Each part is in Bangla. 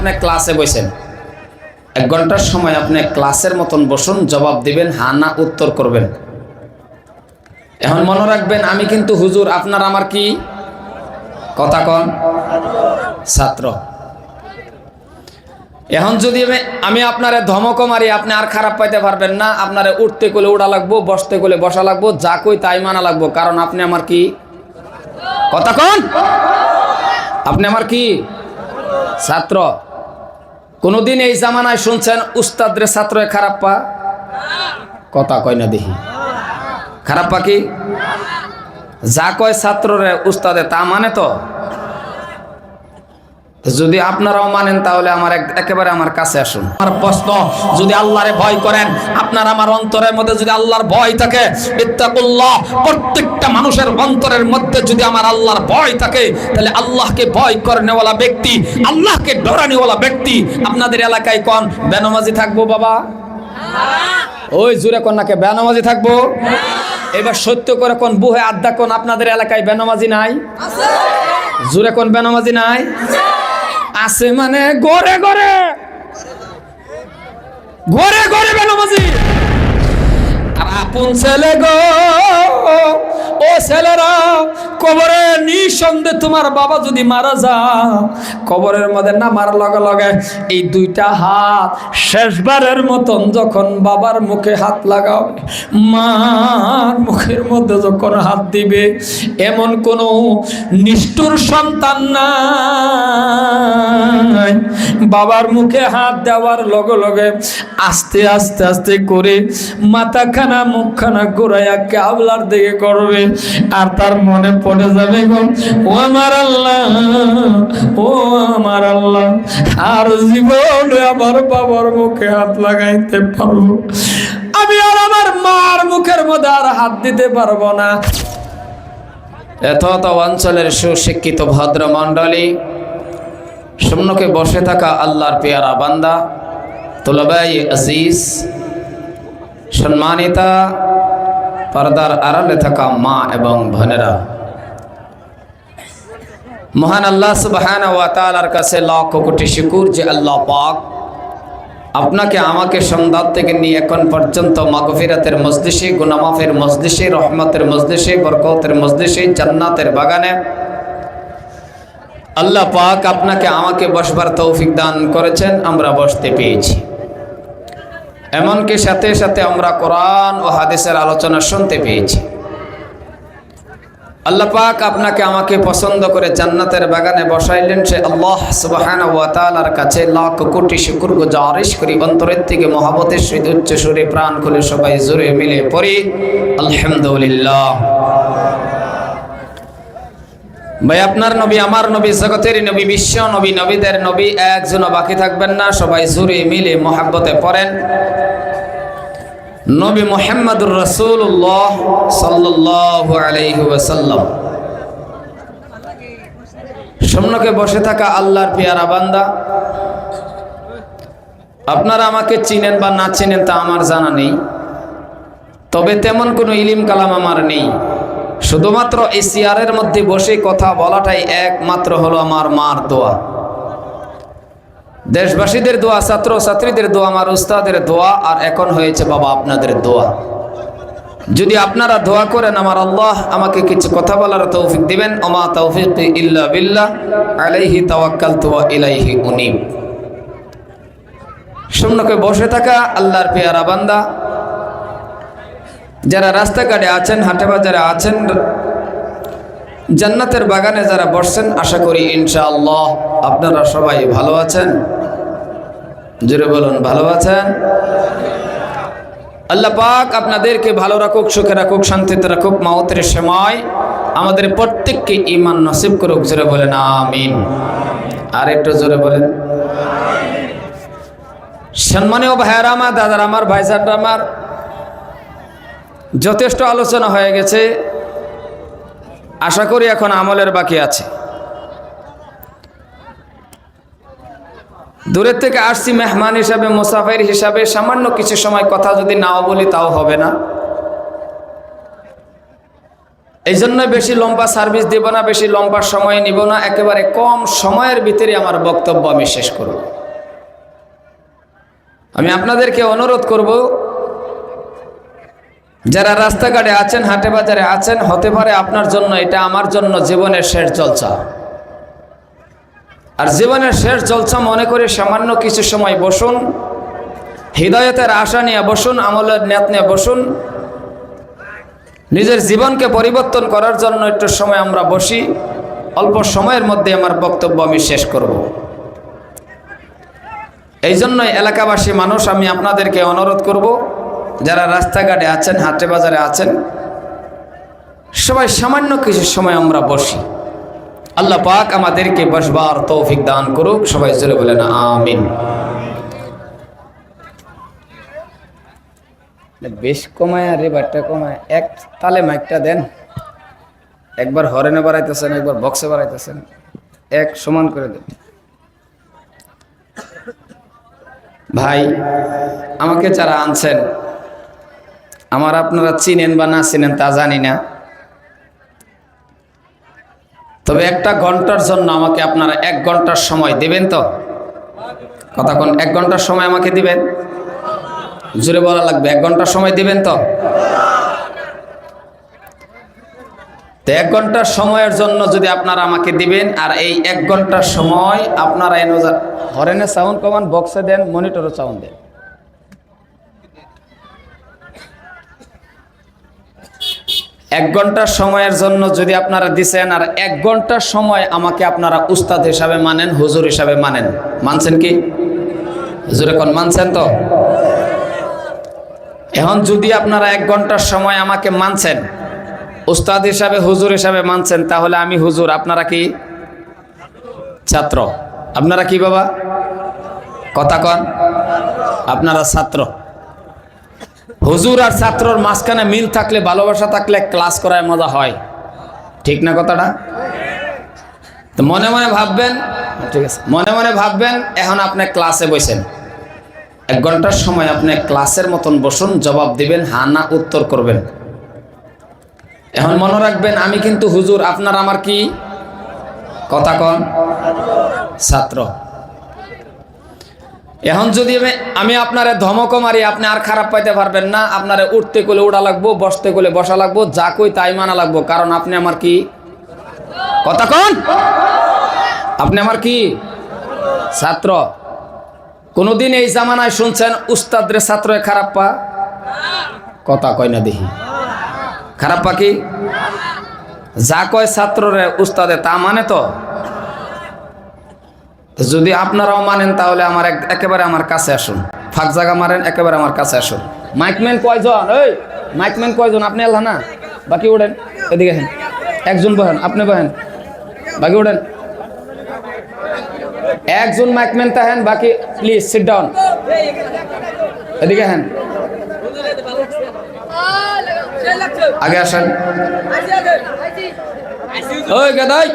আপনি ক্লাসে বসেন, 1 ঘন্টার সময় আপনি ক্লাসের মতন বসুন, জবাব দিবেন, হ্যাঁ না উত্তর করবেন। এখন মনে রাখবেন, আমি কিন্তু হুজুর, আপনার আমার কি কথা কন, ছাত্র। এখন যদি আমি আপনারে ধমক মারি, আপনি আর খারাপ পাইতে পারবেন না। আপনারে উঠতে কোলে উড়া লাগবো, বসতে কোলে বসা লাগবো, যা কই তাই মানা লাগবো, কারণ আপনি আমার কি কথা কন, আপনি আমার কি ছাত্র। কোনদিন এই জামানায় শুনছেন উস্তাদরে ছাত্র খারাপ পা? কথা কয় না দেখি, খারাপ পা কি? যা কয় ছাত্ররে উস্তাদে তা মানে তো? যদি আপনারাও মানেন তাহলে একেবারে আমার কাছে আসুন। আমার প্রশ্ন, যদি আল্লাহরে ভয় করেন, আপনার আমার অন্তরের মধ্যে যদি আল্লাহর ভয় থাকে, ইত্তাকুল্লাহ, প্রত্যেকটা মানুষের অন্তরের মধ্যে যদি আমার আল্লাহর ভয় থাকে, তাহলে আল্লাহকে ভয় করেনেওয়ালা ব্যক্তি, আল্লাহকে ডরানেওয়ালা ব্যক্তি আপনাদের এলাকায় কোন বেনামাজি থাকবো বাবা? ওই জুরে কোন নাকি বেনামাজি থাকবো? এবার সত্য করে কোন, বুহে আড্ডা কোন, আপনাদের এলাকায় বেনামাজি নাই? জুরে কোন বেনামাজি নাই? আছে মানে গড়ে গড়ে ঘরে ঘরে বেনামাজি। আর আপন ছেলে গো, ও ছেলেরা, কবরে নিঃসন্দেহে তোমার বাবা যদি মারা যায়, কবরের মধ্যে নামার লগে লগে এই 2টা হাত শেষবারের মতন যখন বাবার মুখে হাত লাগাবে, মার মুখের মধ্যে যখন হাত দিবে, এমন কোনো নিষ্ঠুর সন্তান নাই বাবার মুখে হাত দেওয়ার লগে লগে আস্তে আস্তে আস্তে করে মাথাখানা মুখখানা ঘুরাইয়া কাবলার দিকে করবে, আর তার মনে পড়ে যাবে গো, ও আমার আল্লাহ, ও আমার আল্লাহ, আর জীবনে আমার বাবার মুখে হাত লাগাইতে পারবো, আমি আর আমার মার মুখের মধ্যে আর হাত দিতে পারবো না। এত অঞ্চলের সুশিক্ষিত ভদ্র মণ্ডলী, সম্মুখে বসে থাকা আল্লাহর পেয়ারা বান্দা, তুলাবাই আজিজ, সম্মানিতা পর্দার আড়ালে থাকা মা এবং বোনেরা, মহান আল্লাহ সুবহানাহু ওয়া তাআলার কাছে লাখ কোটি শুকর যে আল্লাহ পাক আপনাকে আমাকে সন্ধ্যা থেকে নিয়ে এখন পর্যন্ত মাগফিরাতের মজলিসে, গুনাহ মাফের মজলিসে, রহমতের মজলিসে, বরকতের মজলিসে, জান্নাতের বাগানে আল্লাহ পাক আপনাকে আমাকে বসবার তৌফিক দান করেছেন। আমরা বসতে পেয়েছি, এমনকি সাথে সাথে আমরা কোরআন ও হাদিসের আলোচনা শুনতে পেয়েছি। আল্লাহ পাক আপনাকে আমাকে পছন্দ করে জান্নাতের বাগানে বসাইলেন, সে আল্লাহ সুবহানাহু ওয়া তাআলার কাছে লাখ কোটি শুকর গুজারিশ করি। অন্তরের থেকে মহব্বতের সহিত উচ্চ সুরে প্রাণ খুলে সবাই জোরে মিলে পড়ি আলহামদুলিল্লাহ। ভাই, আপনার নবী, আমার নবী, জগতের নবী, বিশ্ব নবী, নবীদের নবী, একজনও বাকি থাকবেন না। সবাই জোরে মিলে মহব্বতে পড়েন নবী মুহাম্মদুর রাসূলুল্লাহ সাল্লাল্লাহু আলাইহি ওয়াসাল্লাম। সম্মুখে বসে থাকা আল্লাহর পেয়ারা বান্দা, আপনারা আমাকে চিনেন বা না চিনেন তা আমার জানা নেই, তবে তেমন কোনো ইলিম কালাম আমার নেই। শুধুমাত্র এই চেয়ারের মধ্যে বসে কথা বলাটাই একমাত্র হলো আমার মার দোয়া, দেশবাসীদের দোয়া, ছাত্র ছাত্রীদের দোয়া, আমার উস্তাদের দোয়া, আর এখন হয়েছে বাবা আপনাদের দোয়া। যদি আপনারা দোয়া করেন, আমার আল্লাহ আমাকে কিছু কথা বলার তৌফিক দিবেন। ওমা তাওফিকি ইল্লা বিল্লাহ, আলাইহি তাওয়াক্কালতু ওয়া ইলাইহি উনীব। সম্মুখে বসে থাকা আল্লাহর পেয়ারা বান্দা, যারা রাস্তাঘাটে আছেন, হাটে বাজারে আছেন, জান্নাতের বাগানে যারা বসছেন, আশা করি ইনশাআল্লাহ আপনারা সবাই ভালো আছেন। জোরে বলুন, ভালো আছেন? আল্লাহ পাক আপনাদেরকে ভালো রাখুক, সুখে রাখুক, শান্তিতে রাখুক। মাউতের সময় আমাদের প্রত্যেককে ঈমান নসিব করুক। জোরে বলেন আমিন। আর একটু জোরে বলেন। সম্মানীয় ভাইয়েরা আমার, দাদারা আমার, ভাইজানরা আমার, যথেষ্ট আলোচনা হয়ে গেছে। আশা করি এখন আমলের বাকি আছে। দূরের থেকে আসছি মেহমান হিসাবে, মুসাফির হিসাবে, সামান্য কিছু সময় কথা যদি নাও বলি তাও হবে না। এই জন্য বেশি লম্বা সার্ভিস দেব না, বেশি লম্বা সময় নিব না, একেবারে কম সময়ের ভিতরে আমার বক্তব্য আমি শেষ করব। আমি আপনাদেরকে অনুরোধ করব, যারা রাস্তাঘাটে আছেন, হাটে বাজারে আছেন, হতে পারে আপনার জন্য এটা আমার জন্য জীবনের শেষ জলসা। আর জীবনের শেষ জলসা মনে করে সামান্য কিছু সময় বসুন, হৃদয়তের আশা নিয়ে বসুন, আমলের নিয়ত নিয়ে বসুন, নিজের জীবনকে পরিবর্তন করার জন্য একটু সময় আমরা বসি। অল্প সময়ের মধ্যে আমার বক্তব্য আমি শেষ করব। এই জন্যই এলাকাবাসী মানুষ আমি আপনাদেরকে অনুরোধ করব, যারা রাস্তাঘাটে আছেন, হাটে বাজারে আছেন, সবাই সামান্য কিছু সময় আমরা বসি। আল্লাহ পাক আমাদেরকে বসবার তৌফিক দান করুক। সবাই জোরে বলেন আমিন। বেশ কমায় আর রেবারটা কমায়, এক তালে মাইকটা দেন। একবার হরেনে বাড়াইতেছেন, একবার বক্সে বাড়াইতেছেন, এক সমান করে দেন। ভাই, আমাকে যারা আনছেন, আমার আপনারা চিনেন বা না চিনেন তা জানি না, তবে একটা ঘন্টার জন্য আমাকে আপনারা 1 ঘন্টার সময় দিবেন তো? কথা কোন? 1 ঘন্টার সময় আমাকে দিবেন? জোরে বলা লাগবে, 1 ঘন্টার সময় দিবেন তো? 1 ঘন্টার সময়ের জন্য যদি আপনারা আমাকে দিবেন, আর এই 1 ঘন্টার সময় আপনারা হরেনে সাউন্ড কমান, বক্সে দেন, মনিটরে সাউন্ড দেন। এক ঘন্টার সময়ের জন্য যদি আপনারা দিছেন, আর 1 ঘন্টার সময় আমাকে আপনারা উস্তাদ হিসাবে মানেন, হুজুর হিসাবে মানেন, মানছেন কি? হুজুরে কোন মানছেন তো? এখন যদি আপনারা 1 ঘন্টার সময় আমাকে মানছেন, উস্তাদ হিসাবে, হুজুর হিসাবে মানছেন, তাহলে আমি হুজুর, আপনারা কি ছাত্র? আপনারা কি বাবা? কথা কন। আপনারা ছাত্র। হুজুর আর ছাত্রর মাঝখানে মিল থাকলে, ভালোবাসা থাকলে ক্লাস করায় মজা হয়, ঠিক না কথাটা? তো মনে মনে ভাববেন, ঠিক আছে, মনে মনে ভাববেন, এখন আপনি ক্লাসে বসেন, 1 ঘন্টার সময় আপনি ক্লাসের মতন বসুন, জবাব দিবেন, হ্যাঁ না উত্তর করবেন। এখন মনে রাখবেন, আমি কিন্তু হুজুর, আপনার আমার কি? কথা কন, ছাত্র। এখন যদি আমি আপনারে ধমক মারি, আপনি আর খারাপ পাইতে পারবেন না। আপনারে উঠতে কোলে উড়া লাগবো, বসতে কোলে বসা লাগবো, যা কই তাই মানা লাগবো, কারণ আপনি আমার কি? কথা কন, আপনি আমার কি? ছাত্র। কোনদিন এই জামানায় শুনছেন উস্তাদরে ছাত্রে খারাপ পা? কথা কয় না দেখি। খারাপ পা কি? যা কয় ছাত্ররে উস্তাদে তা মানে তো? যদি আপনারাও মানেন তাহলে আমার একেবারে আমার কাছে আসুন, ফাঁক জায়গা মারেন, একেবারে আমার কাছে আসুন। মাইকম্যান কয়জন? এই মাইকম্যান কয়জন? আপনি আল্লাহ না, বাকি ওঠেন, এদিকে হেন, একজন বহেন, আপনি বহেন, বাকি ওঠেন। একজন মাইকম্যান তাহেন, বাকি প্লিজ সিট ডাউন, এদিকে হেন, আগে আসেন। ওই গাদাই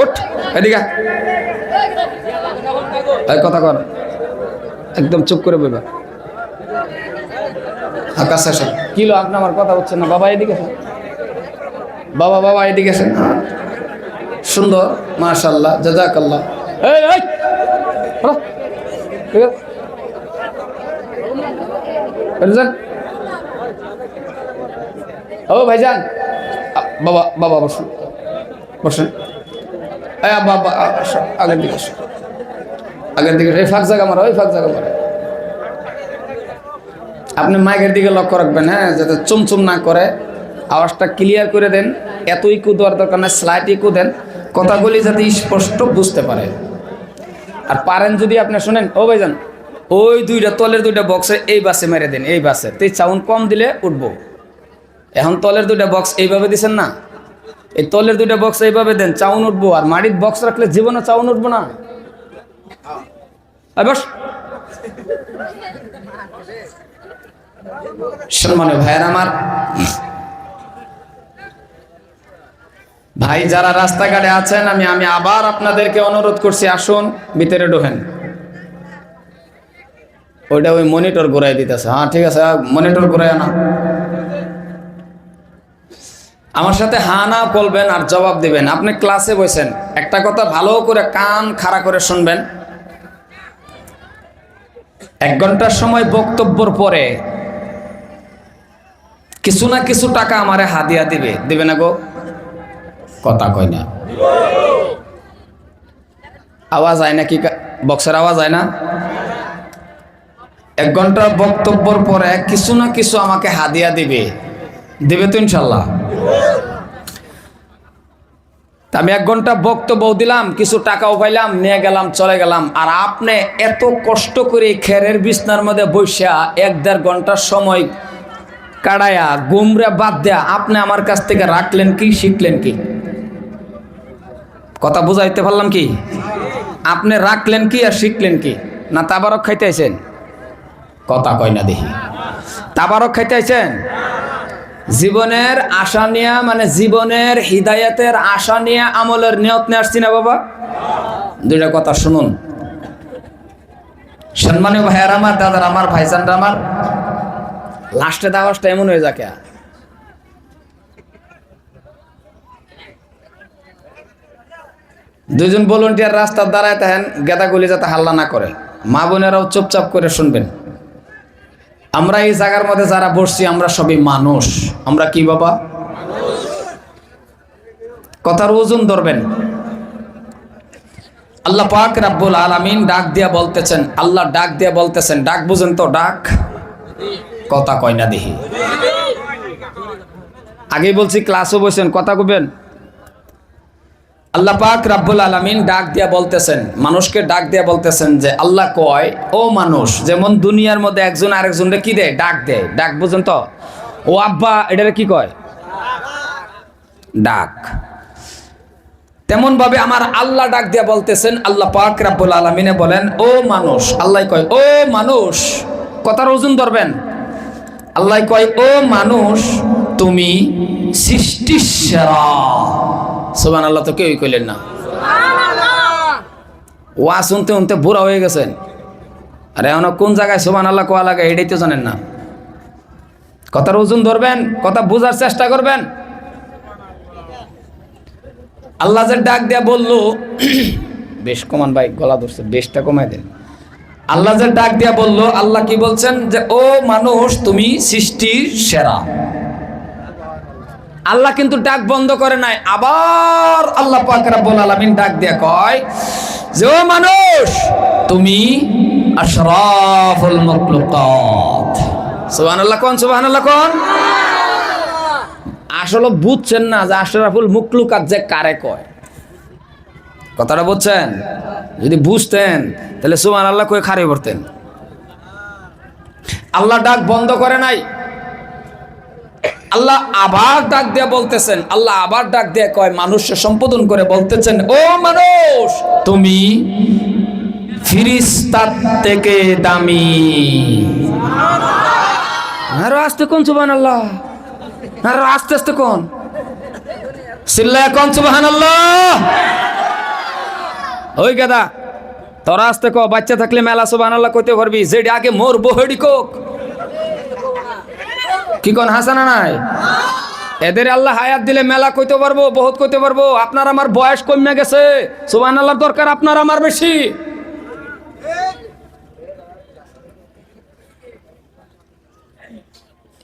উঠ, এদিকে কথা কর, একদম চুপ করে বলবা। আকাশ আসেন। কিলো আপনি আমার কথা হচ্ছে না? বাবা এদিকে আসেন, বাবা বাবা এদিকে আসেন। সুন্দর, মাশাআল্লাহ, জাযাকাল্লাহ। এই এই ঠিক আছে, ও ভাইজান, বাবা বাবা বসুন, বসেন। বাবা আগের দিকে আসুন, আগের দিকে। এই ফাঁক জায়গা মারা, ওই ফাঁক জায়গা মারা। আপনি মাইকের দিকে লক্ষ্য রাখবেন, হ্যাঁ, যাতে চুমচুম না করে, আওয়াজটা ক্লিয়ার করে দেন। এত ইকু দেওয়ার দরকার না, স্লাইট ইকু দেন, কথাগুলি যাতে স্পষ্ট বুঝতে পারে। আর পারেন যদি আপনি শোনেন, ও ভাইজান, ওই তলের 2টা বক্সে এই বাসে মেরে দেন, এই বাসে তো সাউন্ড কম দিলে উঠবো। এখন তলের 2টা বক্স এইভাবে দিছেন না, এই তলের 2টা বক্স এইভাবে দেন, চাউন উঠবো। আর মাটির বক্স রাখলে জীবনে চাউন উঠবো না। বস সম্মানীয় ভাইয়ের আমার, ভাই যারা রাস্তাঘাটে আছেন, আমি আবার আপনাদেরকে অনুরোধ করছি, আসুন ভিতরে ঢোকেন। ওইটা ওই মনিটর ঘুরাই দিতেছে। হ্যাঁ ঠিক আছে, মনিটর ঘুরাই না। আমার সাথে হা না বলবেন আর জবাব দিবেন। আপনি ক্লাসে বসেন, একটা কথা ভালো করে কান খাড়া করে শুনবেন। 1 ঘন্টার সময় বক্তব্যর পরে কিছু না কিছু টাকা আমারে হাদিয়া দিবে না গো? কথা কয় না। আওয়াজ হয় না কি? বক্সের আওয়াজ হয় না? 1 ঘন্টার বক্তব্যর পরে কিছু না কিছু আমাকে হাদিয়া দিবে তো ইনশাল্লাহ? আমি 1 ঘন্টা বক্তব্য দিলাম, কিছু টাকাও পাইলাম, নিয়ে গেলাম, চলে গেলাম। আর আপনি এত কষ্ট করে খেরের বিছনার মধ্যে বসা 1-1.5 ঘন্টার সময় কাটায়া গুমরা বাদ দেয়া আপনি আমার কাছ থেকে রাখলেন কি, শিখলেন কি? কথা বুঝাইতে পারলাম কি? আপনি রাখলেন কি আর শিখলেন কি? না তাবারক খাইতে আইছেন? কথা কয় না দেখি। তাবারক খাইতে আইছেন? জীবনের আশা নিয়ে, মানে জীবনের হিদায়াতের আশা নিয়ে আমলের নিয়ত নিয়ে আসছি না বাবা? দুইটা কথা শুনুন সম্মানীয় ভাইয়ার আমার, দাদার আমার, ভাইজানরা আমার। লাস্টে দাওয়াজটা এমন হয়ে যাকে দুইজন ভলান্টিয়ার রাস্তার দাঁড়ায় থাকেন, গেদাগুলি যাতে হাল্লা না করে। মা বোনেরাও চুপচাপ করে শুনবেন। আমরা এই জায়গার মধ্যে যারা বসছি আমরা সবই মানুষ। আমরা কি বাবা? কথার ওজন ধরবেন। আল্লাহ পাক রাব্বুল আলামিন ডাক দিয়া বলতেছেন, আল্লাহ ডাক দিয়া বলতেছেন, ডাক বুঝেন তো? ডাক কথা কয় না দেখি। আগেই বলছি ক্লাসও বসেন, কথা কইবেন। আল্লাহ পাক রাব্বুল আলামিন ডাক দিয়া বলতেছেন, মানুষকে ডাক দিয়া বলতেছেন যে আল্লাহ কয়, ও মানুষ, যেমন দুনিয়ার মধ্যে একজন আরেকজনকে কি দেয়? ডাক দেয়। ডাক বুঝেন তো? ও আব্বা, এটারে কি কয়? ডাক। তেমন ভাবে আমার আল্লাহ ডাক দিয়া বলতেছেন, আল্লাহ পাক রাব্বুল আলামিনে বলেন, ও মানুষ। আল্লাহ কয়, ও মানুষ। কথার ওজন ধরবেন। আল্লাহ কয়, ও মানুষ, তুমি সৃষ্টির সেরা। সুবহানাল্লাহ তো কেউই কইলেন না। ওয়া শুনতে শুনতে বুড়া হয়ে গেছেন। আরে এখন কোন জায়গায় সুবহানাল্লাহ কোয়া লাগে এটাই তো জানেন না। কথার ওজন ধরবেন, কথা বোঝার চেষ্টা করবেন। আল্লাহ যে ডাক দেয়া বললো, বেশ কমান ভাই, গলা ধরছে, বেশটা কমাই দেন। আল্লাহ যে ডাক দিয়া বললো, আল্লাহ কি বলছেন? যে ও মানুষ, তুমি সৃষ্টির সেরা। আল্লাহ কিন্তু ডাক বন্ধ করে নাই। আবার আল্লাহ পাক রব্বুল আলামিন ডাক দিয়া কয় যে ও মানুষ, তুমি আশরাফুল মাখলুকাত। সুবহানাল্লাহ কোন? সুবহানাল্লাহ কোন? আসলে বুঝছেন না যে আশরাফুল মাখলুকাত যে কারে কয়? কথাটা বুঝছেন? যদি বুঝতেন তাহলে সুবহানাল্লাহ কই খারে পড়তেন। আল্লাহ ডাক বন্ধ করে নাই। আল্লাহ আবার ডাক দিয়ে বলতেছেন, আল্লাহ আবার ডাক দিয়ে কয়, মানুষকে সম্বোধন করে বলতেছেন, ও মানুষ, তুমি ফিরিস্তার থেকে দামি। আরো আস্তে কোন? সুবহানাল্লাহ। আরো আস্তে আস্তে কোন? চিল্লায় কোন সুবহানাল্লাহ। ওই গাদা, তোরা আস্তে কো। বাচ্চা থাকলে মেলা সুবহানাল্লাহ কইতে পারবি, যেটা আগে মরবো হেডি কোক। কি কোন হাসানা নাই? এদের আল্লাহ হায়াত দিলে মেলা কইতে পারবো, বহুত কইতে পারবো। আপনার আমার বয়স কমে গেছে, সুবহানাল্লাহর দরকার আপনার আমার বেশি।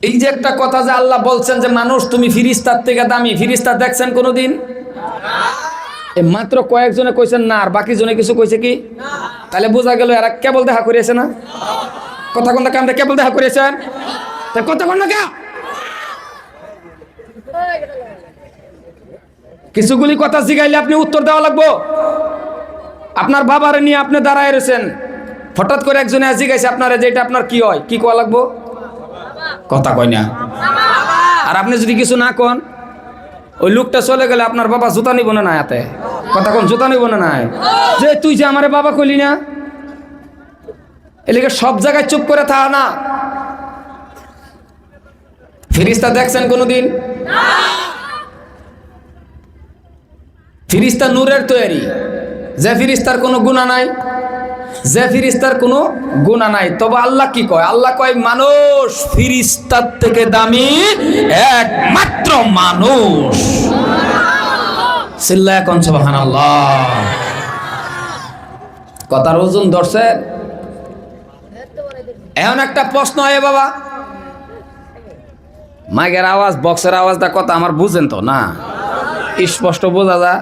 এই যে একটা কথা যে আল্লাহ বলছেন যে মানুষ তুমি ফিরিস্তার থেকে দামি। ফিরিস্তা দেখছেন কোনোদিন? মাত্র কয়েকজনে কইছেন না, আর বাকি জনে কিছু কইছে কি? তাহলে বোঝা গেল এরা কেবল দেখা করিয়েছে না। কথা কোনটা কামটা কেবল দেখা করিয়েছেন, কথা কোন না কে? কিছুগুলি কথা জিগাইলে আপনি উত্তর দেওয়া লাগবো। আপনার বাবারে নিয়ে আপনি দাঁড়ায় রয়েছেন, হঠাৎ করে একজনে জিগাইছে আপনারে যেটা আপনার কি হয়, কি কোয়া লাগবো? কথা কয় না। আর আপনি যদি কিছু না কোন, ওই লোকটা চলে গেলে আপনার বাবা জুতা নিব না হাতে। কথা কোন? জুতা নিব না নাই? যে তুই যে আমারে বাবা কইলি না, এলিকে সব জায়গায় চুপ করে থাকা না। ফিরিস্তা দেখছেন কোনোদিন? ফিরিস্তা নূরের তৈরি, যে ফিরিস্তার কোনো গুনাহ নাই। যে ফিরিস্তার কোনো গুনাহ নাই। তবে আল্লাহ কি কয়? আল্লাহ কয় মানুষ ফিরিস্তার থেকে দামি একমাত্র মানুষ। চিল্লায় কোন সুবহানাল্লাহ। কথার ওজন ধরছে। এখন একটা প্রশ্ন হয় বাবা, মাইকের আওয়াজ বক্সের আওয়াজটা কথা আমার বুঝেন তো না? স্পষ্ট বোঝা যায়।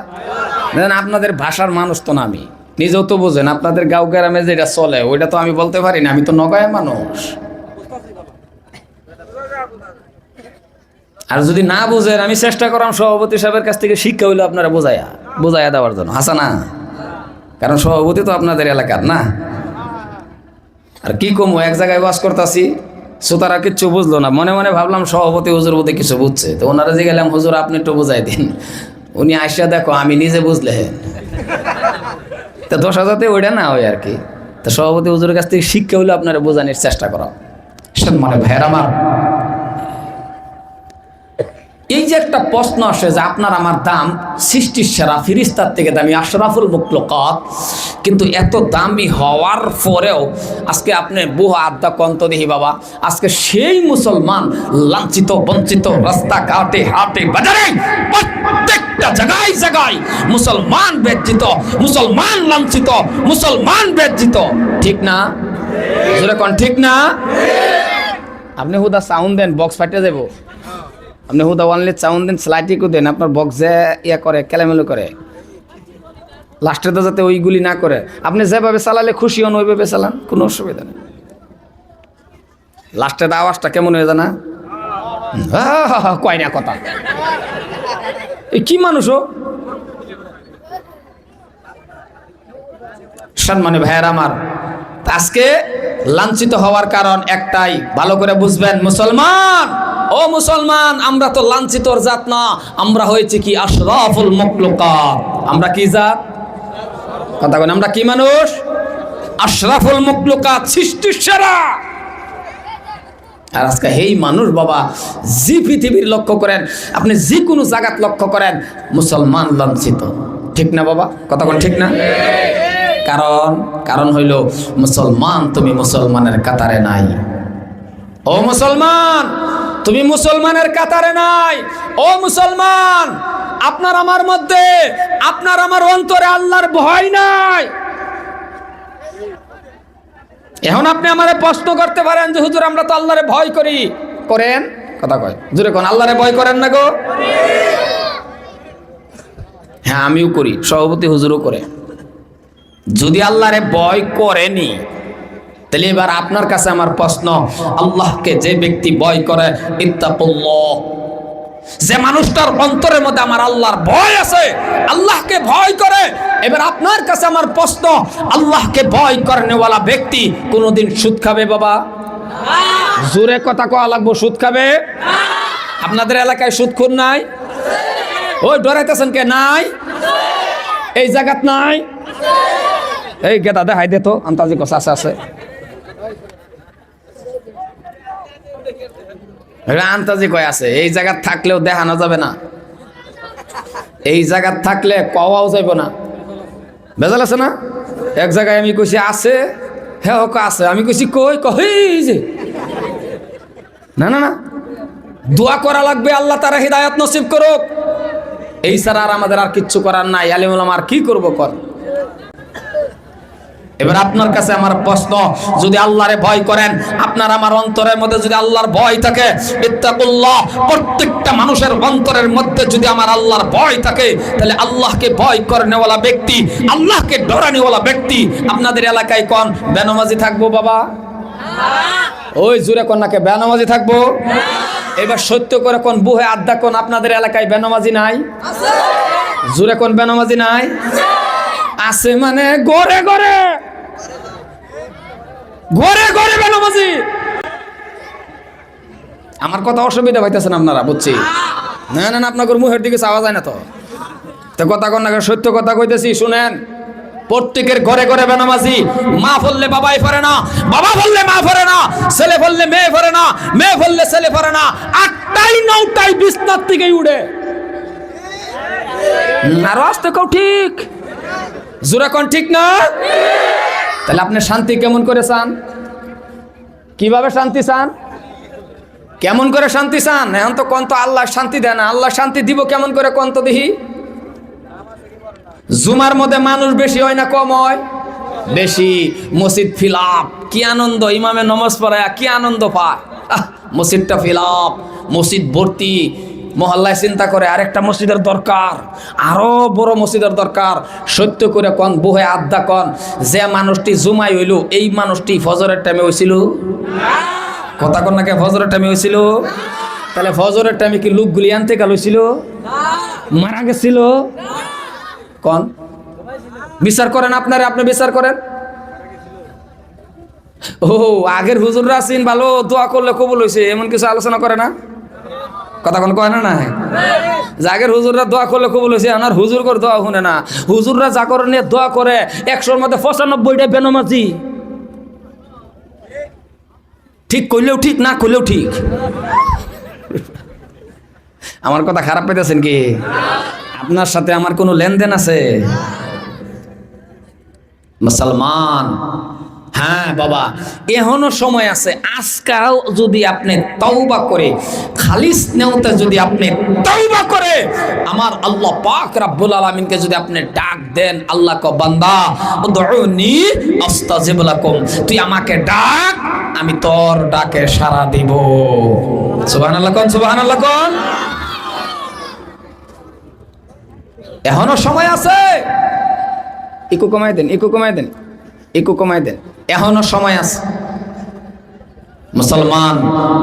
আপনাদের ভাষার মানুষ তো না, আমি নিজেও তো বুঝেন। আপনাদের গাঁও গ্রামে যেটা চলে ওইটা তো আমি বলতে পারি না, আমি তো নগয়া মানুষ। আর যদি না বুঝেন আমি চেষ্টা করলাম সভাপতি সাহেবের কাছ থেকে শিক্ষা হইলো আপনারা বোঝাইয়া দেওয়ার জন্য, হাসা না? কারণ সভাপতি তো আপনাদের এলাকার না। আর কি কমু, এক জায়গায় বাস করতেছি, শ্রোতারা কিচ্ছু বুঝলো না। মনে মনে ভাবলাম সভাপতি হুজুর বোধে কিছু বুঝছে, তো ওনারা যে গেলাম হুজুর আপনি একটু বুঝাই দিন। উনি আসিয়া দেখো আমি নিজে বুঝলে তা 10,000-তে ওইটা না হয় আর কি। তো সভাপতি হুজুরের কাছ থেকে শিক্ষা হইলো আপনারা বোঝানোর চেষ্টা করা। মানে ভাইয়ের আমার, এই যে একটা প্রশ্ন আসে যে আপনার আমার দাম সৃষ্টির সেরা, ফিরিস্তার থেকে দামি, আশরাফুল মুখলুকাত, কিন্তু এত দামি হওয়ার পরেও আজকে আপনি বুহা আড্ডা কন্ত দেখি বাবা, আজকে সেই মুসলমান লাঞ্ছিত বঞ্চিত, রাস্তাঘাটে হাটে বাজারে প্রত্যেকটা জায়গায় জায়গায় মুসলমান বেজ্জিত, মুসলমান লাঞ্ছিত, মুসলমান বেজ্জিত। ঠিক না? জোরে কোন ঠিক না? আপনি হুদা সাউন্ড দেন, বক্স ফাটে যাব। আপনি হুদা ওয়ানলি সাউন্ড দেন, স্লাইটিকও দেন, আপনার বক্স যে ইয়া করে কেলেমেলো করে, লাস্টে তো যাতে ওইগুলি না করে। আপনি যেভাবে চালালে খুশি হন ওইভাবে চালান, কোনো অসুবিধা নেই। লাস্টের আওয়াজটা কেমন হয়ে যায় না? কয় না কথা, এই কি মানুষ ও? সম্মানী ভাইয়ের আমার, আজকে লাঞ্ছিত হওয়ার কারণ একটাই, ভালো করে বুঝবেন মুসলমান। ও মুসলমান, আমরা তো লাঞ্ছিতর জাত না, আমরা হয়েছে কি আশরাফুল মাখলুকাত। আমরা কি জাত? কথা বলেন, আমরা কি মানুষ? আশরাফুল মাখলুকাত, সৃষ্টির সেরা। আর আজকে এই মানুষ বাবা, জি পৃথিবীর লক্ষ্য করেন, আপনি যে কোনো জায়গাত লক্ষ্য করেন, মুসলমান লাঞ্ছিত। ঠিক না বাবা? কথা বলেন ঠিক না? কারণ হইল মুসলমান তুমি মুসলমানের কাতারে নাই। ও মুসলমান, তুমি মুসলমানের কাতারে নাই। ও মুসলমান, আপনার আমার মধ্যে, আপনার আমার অন্তরে আল্লাহর ভয় নাই। এখন আপনি আমারে প্রশ্ন করতে পারেন যে হুজুর আমরা তো আল্লাহরে ভয় করি। করেন? কথা কয় জোরে কোন, আল্লাহরে ভয় করেন না গো? হ্যাঁ আমিও করি, সভাপতি হুজুরও করে। যদি আল্লাহরে ভয় করেনি, তাহলে এবার আপনার কাছে আমার প্রশ্ন, আল্লাহকে যে ব্যক্তি ভয় করে, ইত্তাকুল্লাহ, যে মানুষটার অন্তরের মধ্যে আমার আল্লাহর ভয় আছে, আল্লাহকে ভয় করে, এবার আপনার কাছে আমার প্রশ্ন, আল্লাহকে ভয় করেনেওয়ালা ব্যক্তি কোনোদিন সুদ খাবে বাবা? জোরে কথা কওয়া লাগবো, সুদ খাবে? আপনাদের এলাকায় সুদখোর নাই? ওই ডরাইতেছেন কে? নাই? এই জায়গাত নাই? এই গেদা দেখাই দে তো, আন্তাজি কথা আছে। আন্তাজি কয় আছে, এই জায়গায় থাকলেও দেখানো যাবে না, এই জায়গায় থাকলে কওয়াও যাইব না। বেজাল আছে না? এক জায়গায় আমি কইছি আছে, হ্যাঁ হোক আছে, আমি কইছি কই, কই যে না না না, দোয়া করা লাগবে আল্লাহ তারা হিদায়াত নসিব করুক। এই ছাড়া আর আমাদের আর কিচ্ছু করার নাই। আলিম ওলামা আর কি করবো কর। এবার আপনার কাছে আমার প্রশ্ন, যদি আল্লাহরে ভয় করেন, আপনার আমার অন্তরের মধ্যে যদি আল্লাহর ভয় থাকে, ইত্তাকুল্লাহ, প্রত্যেকটা মানুষের অন্তরের মধ্যে যদি আমার আল্লাহর ভয় থাকে, তাহলে আল্লাহকে ভয় করেনেওয়ালা ব্যক্তি, আল্লাহকে ডরানেওয়ালা ব্যক্তি আপনাদের এলাকায় কোন বেনামাজি থাকবো বাবা? ওই জোরে কোন নাকি বেনামাজি থাকবো? এবার সত্য করে কোন, বুহে আড্ডা কোন, আপনাদের এলাকায় বেনামাজি নাই? জোরে কোন বেনামাজি নাই? আছে মানে গড়ে গড়ে ঘরে ঘরে বেনামাজি। আমার কথা অসুবিধা পাইতেছেন আপনারা, বুঝছি? না না না, আপনার মুখের দিকে চাওয়া যায় না তো। তো কথা কন না, সত্য কথা কইতেছি, শুনেন। প্রত্যেকের ঘরে ঘরে বেনামাজি। মা বললে বাবাই পড়ে না, বাবা বললে মা পড়ে না, ছেলে বললে মেয়ে পড়ে না, মেয়ে বললে ছেলে পড়ে না, 8টাই 9টাই বিছনার থেকে উড়ে। আরো আসতে কও ঠিক, জোরে কোন ঠিক না? তাহলে আপনি শান্তি কেমন করে চান? কিভাবে শান্তি চান? কেমন করে শান্তি চান? এখন তো কোন তো আল্লাহ শান্তি দেয় না। আল্লাহ শান্তি দিব কেমন করে কোন তো দেখি? জুমার মধ্যে মানুষ বেশি হয় না কম হয়? বেশি। মসজিদ ফিলাপ, কি আনন্দ! ইমামে নমাজ পড়ায় কি আনন্দ পায়। মসজিদটা ফিলাপ, মসজিদ ভর্তি। মহল্লায় চিন্তা করে আরেকটা মসজিদের দরকার, আরো বড় মসজিদের দরকার। সত্য করে কন, বহে আড্ডা কন, যে মানুষটি জুমাই হইল এই মানুষটি ফজরের টাইমে হয়েছিল? কথা কন নাকি? ফজরের টাইমে হয়েছিল? তাহলে ফজরের টাইমে কি লোকগুলি আনতে গেল হয়েছিল? মারা গেছিল? কন বিচার করেন আপনারা, আপনি বিচার করেন। ও আগের হুজুররা আছেন ভালো, দোয়া করলে কবুল হয়েছে এমন কিছু আলোচনা করে না? কথা কোন কয় না? না, আগের হুজুররা দোয়া করলে কবুল হয়েছে, আর হুজুর করে দোয়া শুনে না। হুজুররা যা করে নিয়ে দোয়া করে 100-র মধ্যে 95টা বেনমাজি। ঠিক করলেও ঠিক, না করলেও ঠিক। আমার কথা খারাপ পেতেছেন কি? আপনার সাথে আমার কোনো লেনদেন আছে? মুসলমান, হ্যাঁ বাবা, এখনো সময় আছে। আজকাল যদি আপনি তওবা করে, খালিস নিয়তে যদি আপনি তওবা করে আমার আল্লাহ পাক রব্বুল আলামিনকে যদি আপনি ডাক দেন, আল্লাহ কো বান্দা উদউনি আস্তাজিব লাকুম, তুই আমাকে ডাক, আমি তোর ডাকে সাড়া দিব। সুবহানাল্লাহ কোন, সুবহানাল্লাহ কোন। এখনো সময় আছে। ইকো কমাই দেন, ইকো কমাই দেন, ইকো কমাই দেন, এখনো সময় আছে। মুসলমান,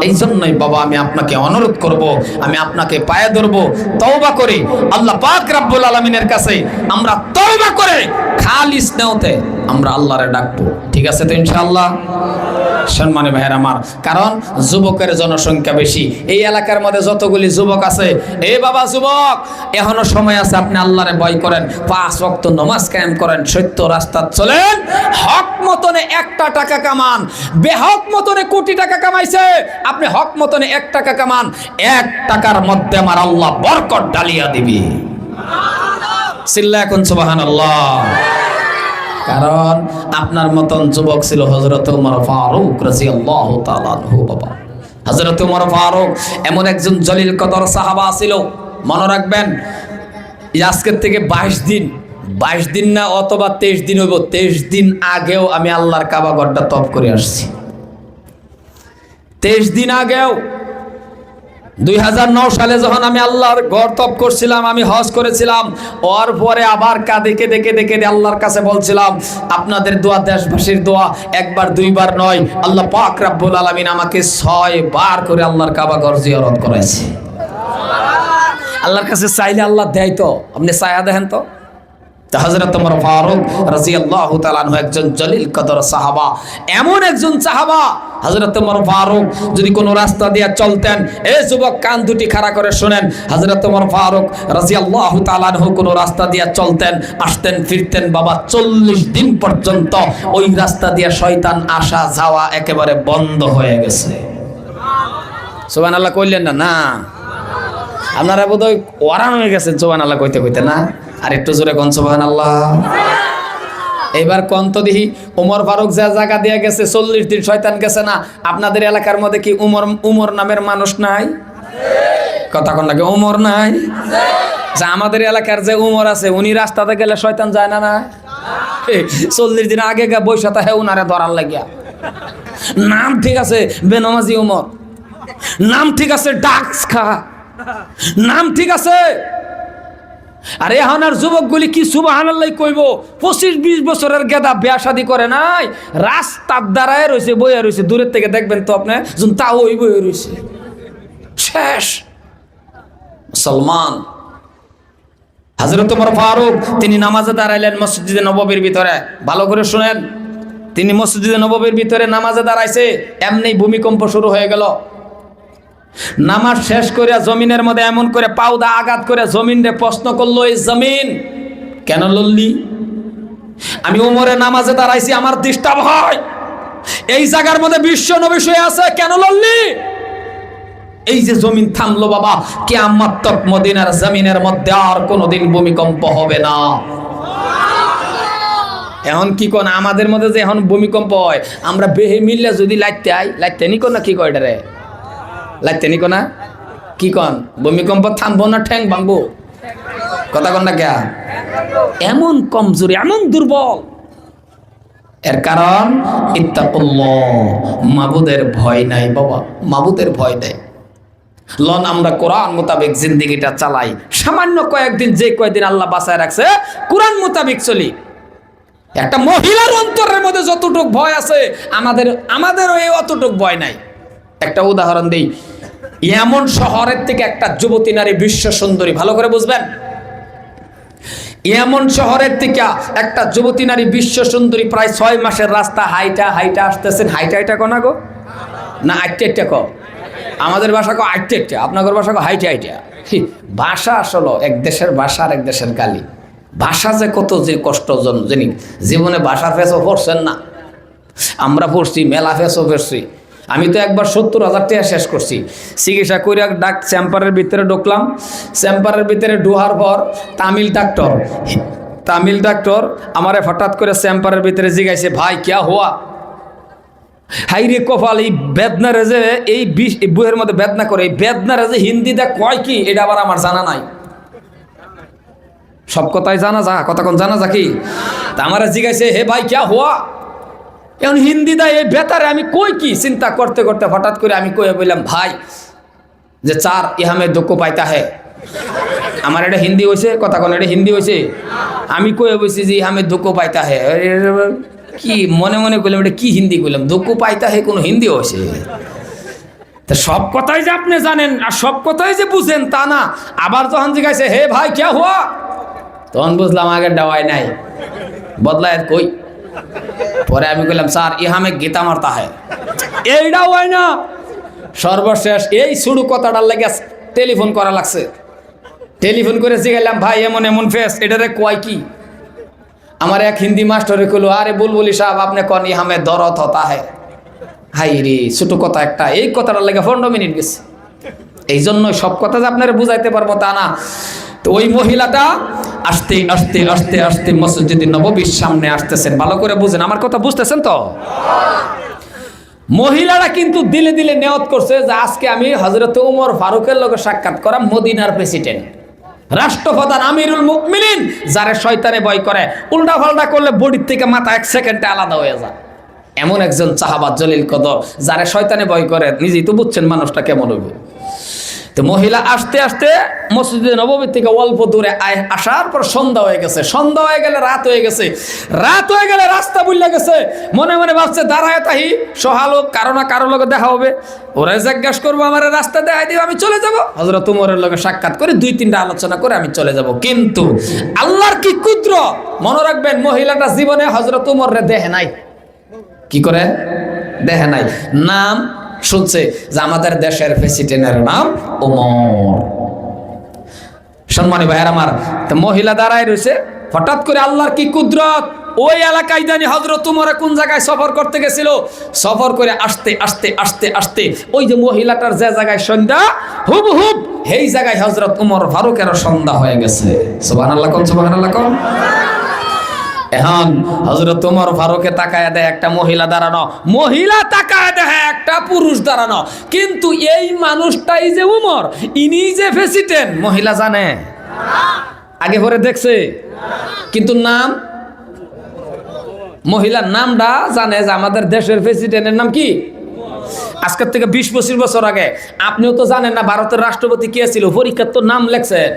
এই জন্যই বাবা আমি আপনাকে অনুরোধ করব, আমি আপনাকে পায়ে ধরবো, তওবা করে আল্লাহ পাক রব্বুল আলামিনের কাছে আমরা তওবা করে খালিস নিয়তে আমরা আল্লাহরে ডাকবো। ঠিক আছে তো ইনশাআল্লাহ? সম্মানী ভাইয়ের আমার, কারণ যুবকের জনসংখ্যা বেশি এই এলাকার মধ্যে। যতগুলি যুবক আছে, এ বাবা যুবক, এখনো সময় আছে। আপনি আল্লাহরে ভয় করেন, 5 ওয়াক্ত নামাজ কায়েম করেন, সত্য রাস্তা চলেন, হক মতনে 1টা টাকা কামান। বেহক মতনে কোটি টাকা কামাইছে, আপনি হক মতনে 1 টাকা কামান, 1 টাকার মধ্যে আমার আল্লাহ বরকত ডালিয়া দিবি। চিল্লা এখন সুবহানাল্লাহ। কারণ আপনার মতন যুবক ছিল হযরত ওমর ফারুক রাদিয়াল্লাহু তাআলা আনহু। বাবা হযরত ওমর ফারুক এমন একজন জলিল কদর সাহাবা ছিল, মনে রাখবেন। আজকের থেকে 22 দিন না অথবা 23 দিন হইব, 23 দিন আগেও আমি আল্লাহর কাবা ঘরটা তওয়াফ করে আসছি। 23 দিন আগেও 2009 সালে যখন আমি আল্লাহর ঘর তওয়াফ করছিলাম, আমি হজ করেছিলাম, ওর পরে আবার কাঁদে দেখে আল্লাহর কাছে বলছিলাম, আপনাদের দোয়া, দেশবাসীর দোয়া, 1বার 2বার নয়, আল্লাহ পাক রব্বুল আলামিন আমাকে 6 বার করে আল্লাহর কাবা ঘর জিয়ারত করেছে। আল্লাহর কাছে চাইলে আল্লাহ দেয় তো, আপনি চায়া দেখেন তো। হযরত ওমর ফারুক রাদিয়াল্লাহু তাআলা আনহু একজন জলিল কদর সাহাবা, এমন একজন সাহাবা। হযরত ওমর ফারুক যদি কোনো রাস্তা দিয়ে চলতেন, এই যুবক কান দুটি খাড়া করে শুনেন, হযরত ওমর ফারুক রাদিয়াল্লাহু তাআলা আনহু কোনো রাস্তা দিয়ে চলতেন, আসতেন ফিরতেন বাবা 40 দিন পর্যন্ত ওই রাস্তা দিয়ে শয়তান আসা যাওয়া একেবারে বন্ধ হয়ে গেছে। সুবহানাল্লাহ কইলেন না? না, আপনারা বোধহয় ওয়ারান হয়ে গেছেন সুবহানাল্লাহ কইতে কইতে, না? আর একটু জোরে কোন সুবহানাল্লাহ। এবার কোন তো দেখি, ওমর ফারুক যা জায়গা দিয়ে গেছে 40 দিন শয়তান গেছে না? আপনাদের এলাকার মধ্যে কি উমর নামের মানুষ নাই? কথা কোন লাগে, উমর নাই? আচ্ছা, আমাদের এলাকার যে উমর আছে উনি রাস্তাতে গেলে শয়তান যায় না? না, 40 দিন আগে গা বৈশা তা হে উনারে ধরার লাগিয়া। নাম ঠিক আছে বেনমাজি উমর, নাম ঠিক আছে ডাক্স খা, নাম ঠিক আছে। আরে এখনের যুবকগুলি কি সুবহানাল্লাহ কইব? 25-20 বছরের গেদা বিয়া শাদী করে নাই, রাস্তার দ্বারায় রয়েছে, বইয়া রয়েছে, দূরের থেকে দেখবেন তো আপনি, তাও ওই বইয়া রয়েছে। শেষ। মুসলমান, হযরত ওমর ফারুক তিনি নামাজে দাঁড়াইলেন মসজিদে নববীর ভিতরে। ভালো করে শুনেন, তিনি মসজিদে নববীর ভিতরে নামাজে দাঁড়াইছে, এমনি ভূমিকম্প শুরু হয়ে গেল। নামাজ শেষ করে জমিনের মধ্যে এমন করে পাউদা আঘাত করে জমিনে প্রশ্ন করলো, এই জমিন কেন লড়লি? আমি ওমরের নামাজে দাঁড়াইছি, আমার ডিস্টার্ব হয়, এই জায়গার মধ্যে বিশ্ব নবী শুয়ে আছে, কেন লড়লি? এই যে জমিন থামলো বাবা, কিয়ামত তক মদিনার জমিনের মধ্যে আর কোনোদিন ভূমিকম্প হবে না। এখন কি কোন আমাদের মধ্যে যে এখন ভূমিকম্প হয় আমরা বেহে মিললে যদি লাইতে নি কোন না কি কয় এটারে লাইতে নি কোনা কি কন ভূমিকম্প থামবো না ঠ্যাং ভাঙবো কথা কন না কে এমন কমজোরি এমন দুর্বল এর কারণ ইত্তাকুল্লাহ মাবুদের ভয় নাই বাবা মাবুদের ভয় নাই লন আমরা কোরআন মোতাবেক জিন্দেগিটা চালাই সামান্য কয়েকদিন যে কয়েকদিন আল্লাহ বাঁচায় রাখছে কোরআন মোতাবেক চলি একটা মহিলার অন্তরের মধ্যে যতটুক ভয় আছে আমাদেরও এই অতটুক ভয় নাই একটা উদাহরণ দেই এমন শহরের থেকে একটা যুবতী নারী বিশ্ব সুন্দরী ভালো করে বুঝবেন এমন শহরের থেকে একটা যুবতী নারী বিশ্ব সুন্দরী প্রায় 6 মাসের রাস্তা হাইটা আসতেছেন হাইটা কোনা গো না আইটা কো আমাদের ভাষা কো আইটা আপনাদের ভাষা কো হাইটা ভাষা আসলে এক দেশের ভাষা আর এক দেশের গালি ভাষা যে কত যে কষ্ট জানি জীবনে ভাষার ফেসও পড়ছেন না আমরা পড়ছি মেলা ফেসও পড়ছি আমি তো একবার 70,000 টাকা শেষ করছি চিকিৎসা করে ডাক চেম্বারের ভিতরে ঢুকলাম চেম্বারের ভিতরে ঢোকার পর তামিল ডাক্তার আমারে হঠাৎ করে চেম্বারের ভিতরে জিজ্ঞাসে ভাই কিয়া হওয়া হাই রে কপাল এই বেদনা রেজে এই বইয়ের মধ্যে বেদনা করে এই বেদনা রেজে হিন্দিতে কয় কি এটা আবার আমার জানা নাই সব কথাই জানা যা কথা কোন জানা যা কি তা আমারে জিজ্ঞাসে হে ভাই কিয়া হওয়া এখন হিন্দি দেয় এই বেতারে আমি কই কি চিন্তা করতে করতে হঠাৎ করে আমি কয়ে বললাম ভাই যে চার ইহামে দুঃখ পাইতা হে আমার এটা হিন্দি হয়েছে কথা কোন এটা হিন্দি হয়েছে আমি কয়ে বলছি যে ইহামে দুঃখ পাইতা হে কি মনে মনে করলাম এটা কি হিন্দি করলাম দুঃখ পাইতা হে কোনো হিন্দি হয়েছে তা সব কথাই যে আপনি জানেন আর সব কথাই যে বুঝেন তা না আবার যখন জিজ্ঞাসে হে ভাই কে হওয়া তখন বুঝলাম আগের ডাওয়াই নাই বদলায় কই পরে আমি বললাম স্যার ইহামে গীতা মারতা হয় এইটাও হয় না সর্বশেষ এই শুরু কথাটার লেগে টেলিফোন করা লাগছে টেলিফোন করে জিগাইলাম ভাই এমন এমন ফেস এটারে কয় কি আমার এক হিন্দি মাস্টারে কইলো আরে বুলবুলি সাহেব আপনি কন ইহামে দরদ হতা হয় হাই রে ছোট কথা একটা এই কথাটার লেগে 15 মিনিট গেছে এই জন্য সব কথা যে আপনারা বুঝাইতে পারবো তা না তো ওই মহিলাটা আস্তে আস্তে আস্তে আস্তে মসজিদে নববীর সামনে আসতেছেন ভালো করে বুঝেন আমার কথা বুঝতেছেন তো মহিলারা কিন্তু দিলে দিলে নিয়ত করছে যে আজকে আমি হযরত ওমর ফারুকের লগে সাক্ষাৎ করা মদিনার প্রেসিডেন্ট রাষ্ট্রপ্রধান আমিরুল মুমিনিন যারে শয়তানে ভয় করে উল্টা পাল্টা করলে বডির থেকে মাথা 1 সেকেন্ডে আলাদা হয়ে যায় এমন একজন সাহাবা জলিল কদর যারে শয়তানে ভয় করে নিজেই তো বুঝছেন মানুষটা কেমন হবে তো মহিলা আস্তে আস্তে মসজিদে নববী থেকে অল্প দূরে আসার পর সন্ধ্যা হয়ে গেছে সন্ধ্যা হয়ে গেলে রাত হয়ে গেছে রাত হয়ে গেলে রাস্তা বুঝলে গেছে মনে মনে ভাবছে দাঁড়ায় তাহি সহালো কারো না কারো লগে দেখা হবে ওরা জিজ্ঞাসা করবো আমার রাস্তা দেখাই দিবে আমি চলে যাব হযরত ওমরের লগে সাক্ষাৎ করে 2-3টা আলোচনা করে আমি চলে যাব কিন্তু আল্লাহর কি কুদরত মনে রাখবেন মহিলাটা জীবনে হযরত ওমরে দেখে নাই কি করে দেখে নাই নাম শুনছে যে আমাদের দেশের প্রেসিডেন্টের নাম ওমর সম্মানী ভাইয়ের আমার তো মহিলা দাঁড়ায় রয়েছে হঠাৎ করে আল্লাহর কি কুদরত ওই এলাকায় জানি হযরত ওমর কোন জায়গায় সফর করতে গেছিল সফর করে আসতে আসতে আসতে আসতে ওই যে মহিলাটার যে জায়গায় সন্ধ্যা হুবহুব সেই জায়গায় হযরত ওমর ফারুকের সন্ধ্যা হয়ে গেছে সুবহানাল্লাহ কোন সুবহানাল্লাহ কোন এখন হযরত ওমর ফারুকে তাকায় দেয় একটা মহিলা দাঁড়ানো মহিলা তাকায় দেয় একটা পুরুষ দাঁড়ানো কিন্তু এই মানুষটাই যে ওমর ইনি যে প্রেসিডেন্ট মহিলা জানে আগে পরে দেখছে কিন্তু নাম মহিলার নামটা জানে যে আমাদের দেশের প্রেসিডেন্টের নাম কি আজকের থেকে 20-25 বছর আগে আপনিও তো জানেন না ভারতের রাষ্ট্রপতি কে ছিল পরীক্ষার তো নাম লেখছেন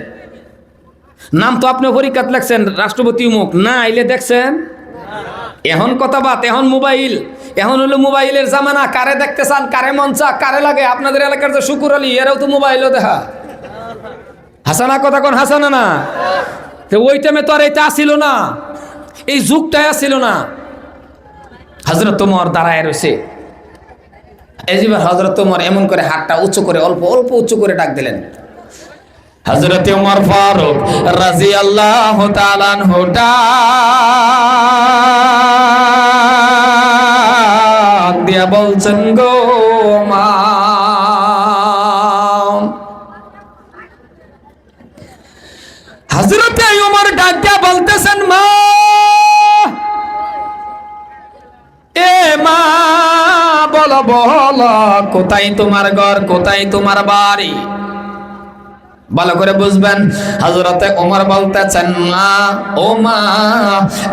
নাম তো আপনি পরীক্ষাত লেখছেন রাষ্ট্রপতি মুখ না আইলে দেখছেন এখন কথা বাত এখন মোবাইল এখন হলো মোবাইলের জামানা কারে দেখতে চান কারে মন চা কারে লাগে আপনাদের এলাকার যে শুকুর আলী এরাও তো মোবাইলও দেখা হাসানা কথা কোন হাসানা না তো ওই টাইমে তো আর এটা আসিল না এই যুগটাই আসিল না হযরত ওমর দাঁড়ায় রয়েছে এজিবার হযরত ওমর এমন করে হাতটা উঁচু করে অল্প অল্প উঁচু করে ডাক দিলেন হযরত ওমর ফারুক রাদিয়াল্লাহু তাআলা আনহু ডাক দিয়া বলছেন গো মা হযরত ওমর ডাক দিয়া বলতেছেন মা বলো বলো কোথায় তোমার ঘর, কোথায় তোমার বাড়ি? ভালো করে বুঝবেন। হযরতে ওমর বলতেছেন, মা ও মা,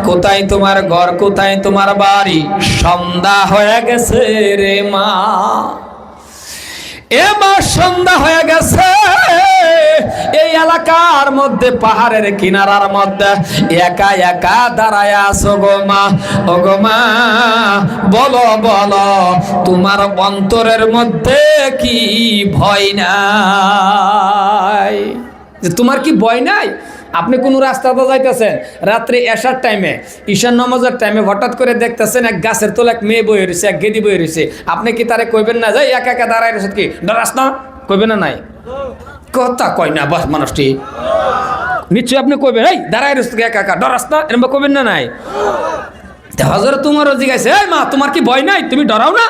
কোথায় তোমার ঘর, কোথায় তোমার বাড়ি? সন্ধ্যা হয়ে গেছে রে মা। এবার সন্ধ্যা হয়ে গেছে। এই এলাকার মধ্যে পাহাড়ের কিনারার মধ্যে একা একা দাঁড়ায় আছো গো মা। ও গো মা, বলো বলো তোমার অন্তরের মধ্যে কি ভয় নাই? তোমার কি ভয় নাই? আপনি কোন রাস্তাতে যাইতেছেন, রাত্রে এশার টাইমে, ঈশান নামাজের টাইমে হঠাৎ করে দেখতেছেন এক গাছের তলে এক মেয়ে বয়ে রয়েছে, এক গেদি বয়ে রয়েছে, আপনি কি তারে কইবেন না যাই একা একা দাঁড়ায় রয়েছে কি ডরাস না? কইবেন না? নাই কথা কয় না বাস মানুষটি, নিশ্চয়ই আপনি কইবেন এই দাঁড়ায় রয়েছে একা একা ডরাস না, এরকম কইবেন না? নাই। হযরত তোমারও জিজ্ঞাসা, এই মা তোমার কি ভয় নাই, তুমি ডরাও না?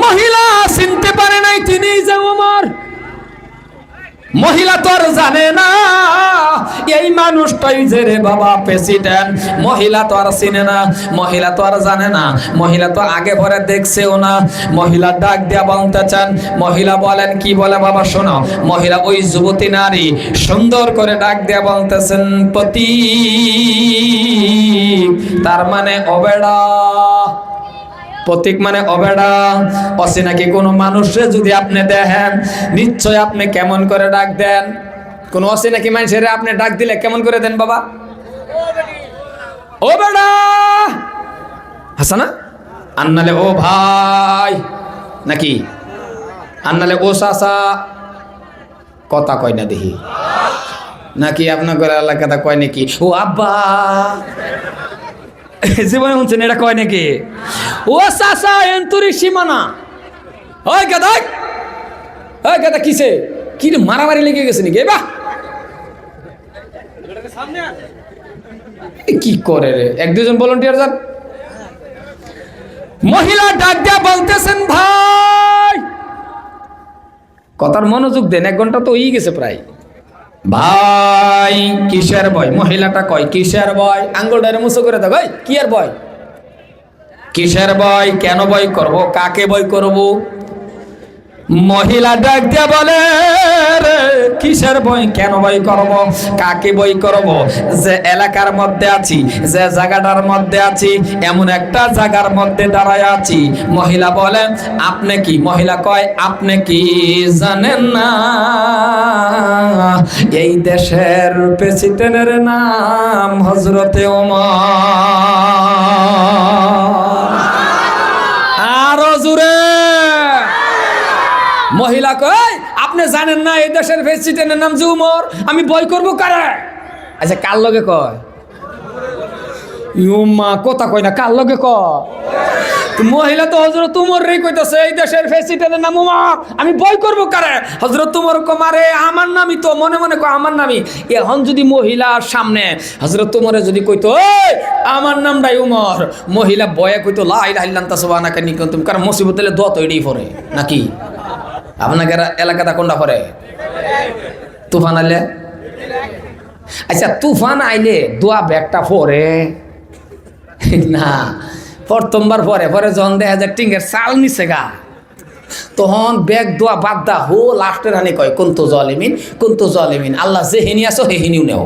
মহিলা চিনতে পারে নাই তিনি যে ওমর। মহিলা তো আর জানে না এই মানুষটাই যে রে বাবা প্রেসিডেন্ট। মহিলা তো আর চিনে না, মহিলা তো আর জানে না, মহিলা তো আগে পরে দেখছেও না। মহিলা ডাক দিয়া বলতেছেন, মহিলা বলেন কি বলে বাবা শোনো। মহিলা ওই যুবতী নারী সুন্দর করে ডাক দিয়া বলতেছেন, পতি তার মানে অবেড়া। প্রতীক মানে অবেড়া। অচিনাকি কোনো মানুষে যদি আপনি দেখেন, নিশ্চয় আপনি কেমন করে ডাক দেন? কোন অচিনাকি মানুষের আপনি ডাক দিলে কেমন করে দেন বাবা? ও বেড়া, হাসা না? আন্নালে ও ভাই, নাকি আন্নালে ও চাচা, কথা কয় না দেখি, নাকি আপনার ঘরে এলাকাটা কয় নাকি ও আব্বা? জীবনে শুনছেন এটা কয় নাকি ও চাচা এন্তরি সীমানা? ওই গাদা, ওই গাদা কিসে কি মারামারি লেগে গেছে নাকি? বাহ কি করে রে, এক দুজন ভলান্টিয়ার যান। মহিলা ডাক দিয়া বলতেছেন, ভাই কথার মনোযোগ দেন, 1 ঘন্টা তো হয়ে গেছে প্রায়। ভাই কিসের ভয়? মহিলাটা কয় কিসের ভয়? আঙ্গুলটারে মুছো করে দাও, ভাই কি আর ভয়? কিসের ভয়? কেন ভয় করব? কাকে ভয় করব? মহিলা ডাক দিয়া বলে, কিসের ভয়, কেন ভয় করব, কাকে ভয় করব? যে এলাকার মধ্যে আছি, যে জায়গাটার মধ্যে আছি, এমন একটা জায়গার মধ্যে দাঁড়ায় আছি। মহিলা বলে, আপনি কি? মহিলা কয়, আপনি কি জানেন না এই দেশের প্রেসিডেন্টের নাম হযরতে ওমর? আরো জোরে। মহিলা কয়, আপনি জানেন না এই দেশের প্রেসিডেন্টের নাম যে ওমর? আমি ভয় করবো কারে? আচ্ছা কার লগে কয়? ইউমা কথা কয় না, কার লগে কয়? মহিলা তো হযরত ওমর রে কইতাছে এই দেশের প্রেসিডেন্টের নাম ওমর, আমি ভয় করবো কারে? হযরত ওমর কমারে আমার নামই তো, মনে মনে কয় আমার নামই। এখন যদি মহিলার সামনে হযরত ওমরে যদি কইতো এই আমার নামটাই ওমর, মহিলা ভয়ে কইতো লা ইলাহা ইল্লাল্লাহ সুবহানাকা ইন্নী কুনতু, কারণ মুসিবত হলে দোয়া তো এটাই পড়ে নাকি? আপনাদের এলাকাটা কোনটা পড়ে? তুফান আইলে? আচ্ছা তুফান আইলে দোয়া ব্যাগটা পড়ে না? প্রথমবার পরে পরে যখন দেখা যায় টিঙ্গের চাল নিচে গা, তখন ব্যাগ দোয়া বাদ দা হো লাস্টের হানি কয় কোন তো জলিমিন, কোন তো জলিমিন, আল্লাহ যে হেনি আসো হে হেনিও নেও।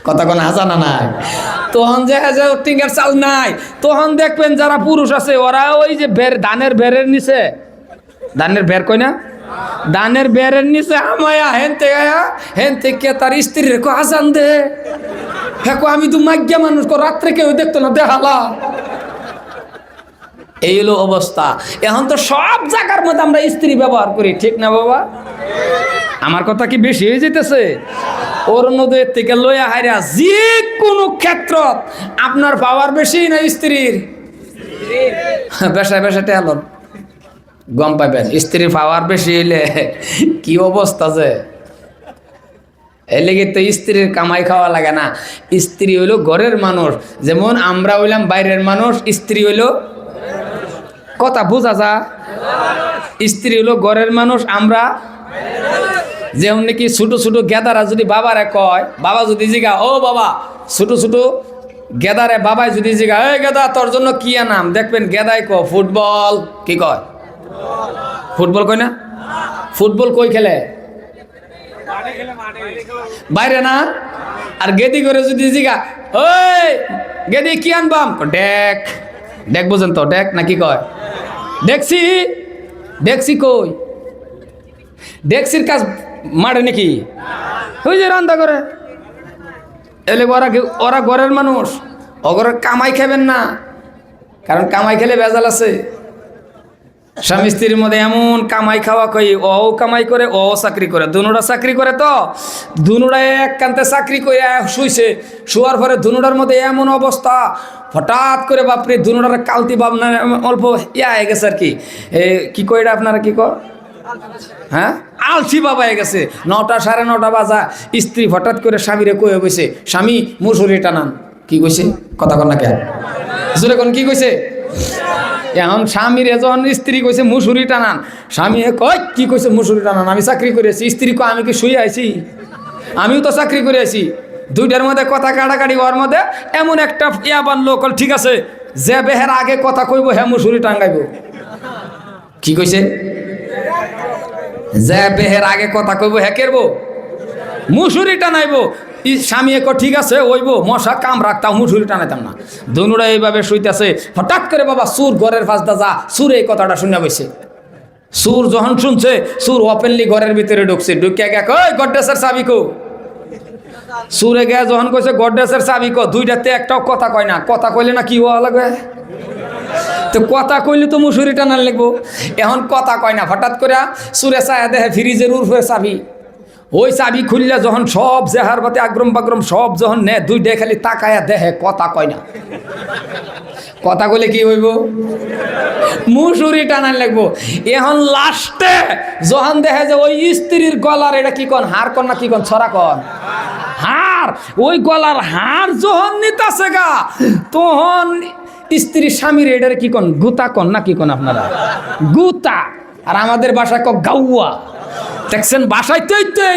কথা কোন হাজানা নাই। তখন দেখা যায় টিঙ্গের চাল নাই, তখন দেখবেন যারা পুরুষ আছে ওরা ওই যে ধানের বেরের নিচে, ধানের বের কই না, ধানের বেরের নিচে আমায়া হেন থেকে তার স্ত্রীর কো আজান দে। হ্যাঁ আমি তো মাগ্যা মানুষ, রাত্রে কেউ দেখতো না, দেখালা। এই হলো অবস্থা। এখন তো সব জায়গার মধ্যে আমরা স্ত্রী ব্যবহার করি, ঠিক না বাবা? আমার কথা কি বেশি হয়ে যেতেছে? ওর নদীর থেকে লইয়া হাইরা যে কোনো ক্ষেত্রত আপনার পাওয়ার বেশি না স্ত্রীর? বেশা বেশাতে আলোন গম পাইবেন স্ত্রীর পাওয়ার বেশি হইলে কি অবস্থা। যে এই লেগে তো স্ত্রীর কামাই খাওয়া লাগে না। স্ত্রী হইলো ঘরের মানুষ, যেমন আমরা হইলাম বাইরের মানুষ, স্ত্রী হইলো, কথা বোঝা যা, স্ত্রী হইলো ঘরের মানুষ, আমরা যেমন নাকি ছোট ছোট গেদারা যদি বাবারে কয়, বাবা যদি জিগা ও বাবা ছোট ছোট গেদারে বাবাই যদি জিগা, এই গেদা তোর জন্য কি আনাম, দেখবেন গেদাই ফুটবল। কি কয়? ফুটবল কয় না? ফুটবল কই খেলে? বাইরে না? আর গেদি করে যদি জিগা, ওই গেদি কি আনবাম, ডেক। ডেক বুঝেন তো? ডেক না কি কয়? দেখছি। দেখছি কই? ডেক্সির কাজ মারে নাকি? ওই যে রান্না করে এলে ওরা ঘরের মানুষ, অগরের কামাই খাবেন না, কারণ কামাই খেলে ভেজাল আছে। স্বামী স্ত্রীর মধ্যে এমন কামাই খাওয়া কই, ও কামাই করে ও চাকরি করে, দুনুরা চাকরি করে, তো দুনুরা এক কান্তে চাকরি করে শুইছে, শুয়ার পরে দুনুরার মধ্যে এমন অবস্থা, হঠাৎ করে বাপরে দুনুরার কালতি ভাবনা অল্প হয়ে গেছে আর কি। কি কই এটা আপনারা কি কয়? হ্যাঁ, আলসি বাবা হয়ে গেছে। 9টা 9:30 বাজা, স্ত্রী হঠাৎ করে স্বামীরে কয়ে বসে, স্বামী মুসুরি টানান। কি কইছে? কথা কন না কেন? কোন কি কইছে? এখন স্বামীর যখন স্ত্রী কইছে মুসুরি টানান, স্বামী কয় কি কইছে মুসুরি টানান? আমি চাকরি করেছি। স্ত্রী কয় আমি কি শুয়ে আইছি? আমিও তো চাকরি করে আছি। দুইটার মধ্যে কথা কাটাকাটি হওয়ার মধ্যে এমন একটা ইয়াবান লোক, ঠিক আছে, যে বেহের আগে কথা কইব হ্যাঁ মুসুরি টাঙ্গাইব। কি কইছে? যে বেহের আগে কথা কইব হ্যাঁ কেরবো মুসুরি টানাইব। স্বামী ঠিক আছে ওইব, মশা কাম রাখতাম, মুসুরি টানাইতাম না। দুনুরা এইভাবে শুইতেছে, হঠাৎ করে বাবা সুর ঘরের ফাঁসদা যা, সুর এই কথাটা শুনে বসে। সুর যখন শুনছে, সুর ওপেনলি ঘরের ভিতরে ঢুকছে, ঢুকিয়া গে কই গড্রেসের চাবি কো। সুরে গে যখন কইছে গড্রেসের চাবি কো, দুইটাতে একটাও কথা কয় না। কথা কইলে না কি হওয়া লাগবে? তো কথা কইলে তো মুসুরি টানার লাগবো। এখন কথা কয় না, হঠাৎ করে সুরে চায়া দেখে ফ্রিজের উর্ফে চাবি। ওই চাবি খুললে যখন সব জেহার বাতে আগ্রম বাগ্রম সব যখন নে, দুইটা খালি তাকায়া দেখে, কথা কয় না। কথা কইলে কি হইব? মুসুরি টানার লাগবো। এখন লাস্টে যখন দেখে যে ওই স্ত্রীর গলার এটা কি কন, হার কন না কি কন, ছড়া কন, হার, ওই গলার হার যখন নিতাছে গা, তখন স্ত্রী স্বামীর এটার কি কন, গুতা কন না কি কন আপনারা? গুতা। আর আমাদের বাসায় ক গাউয়া। দেখছেন বাসায় তো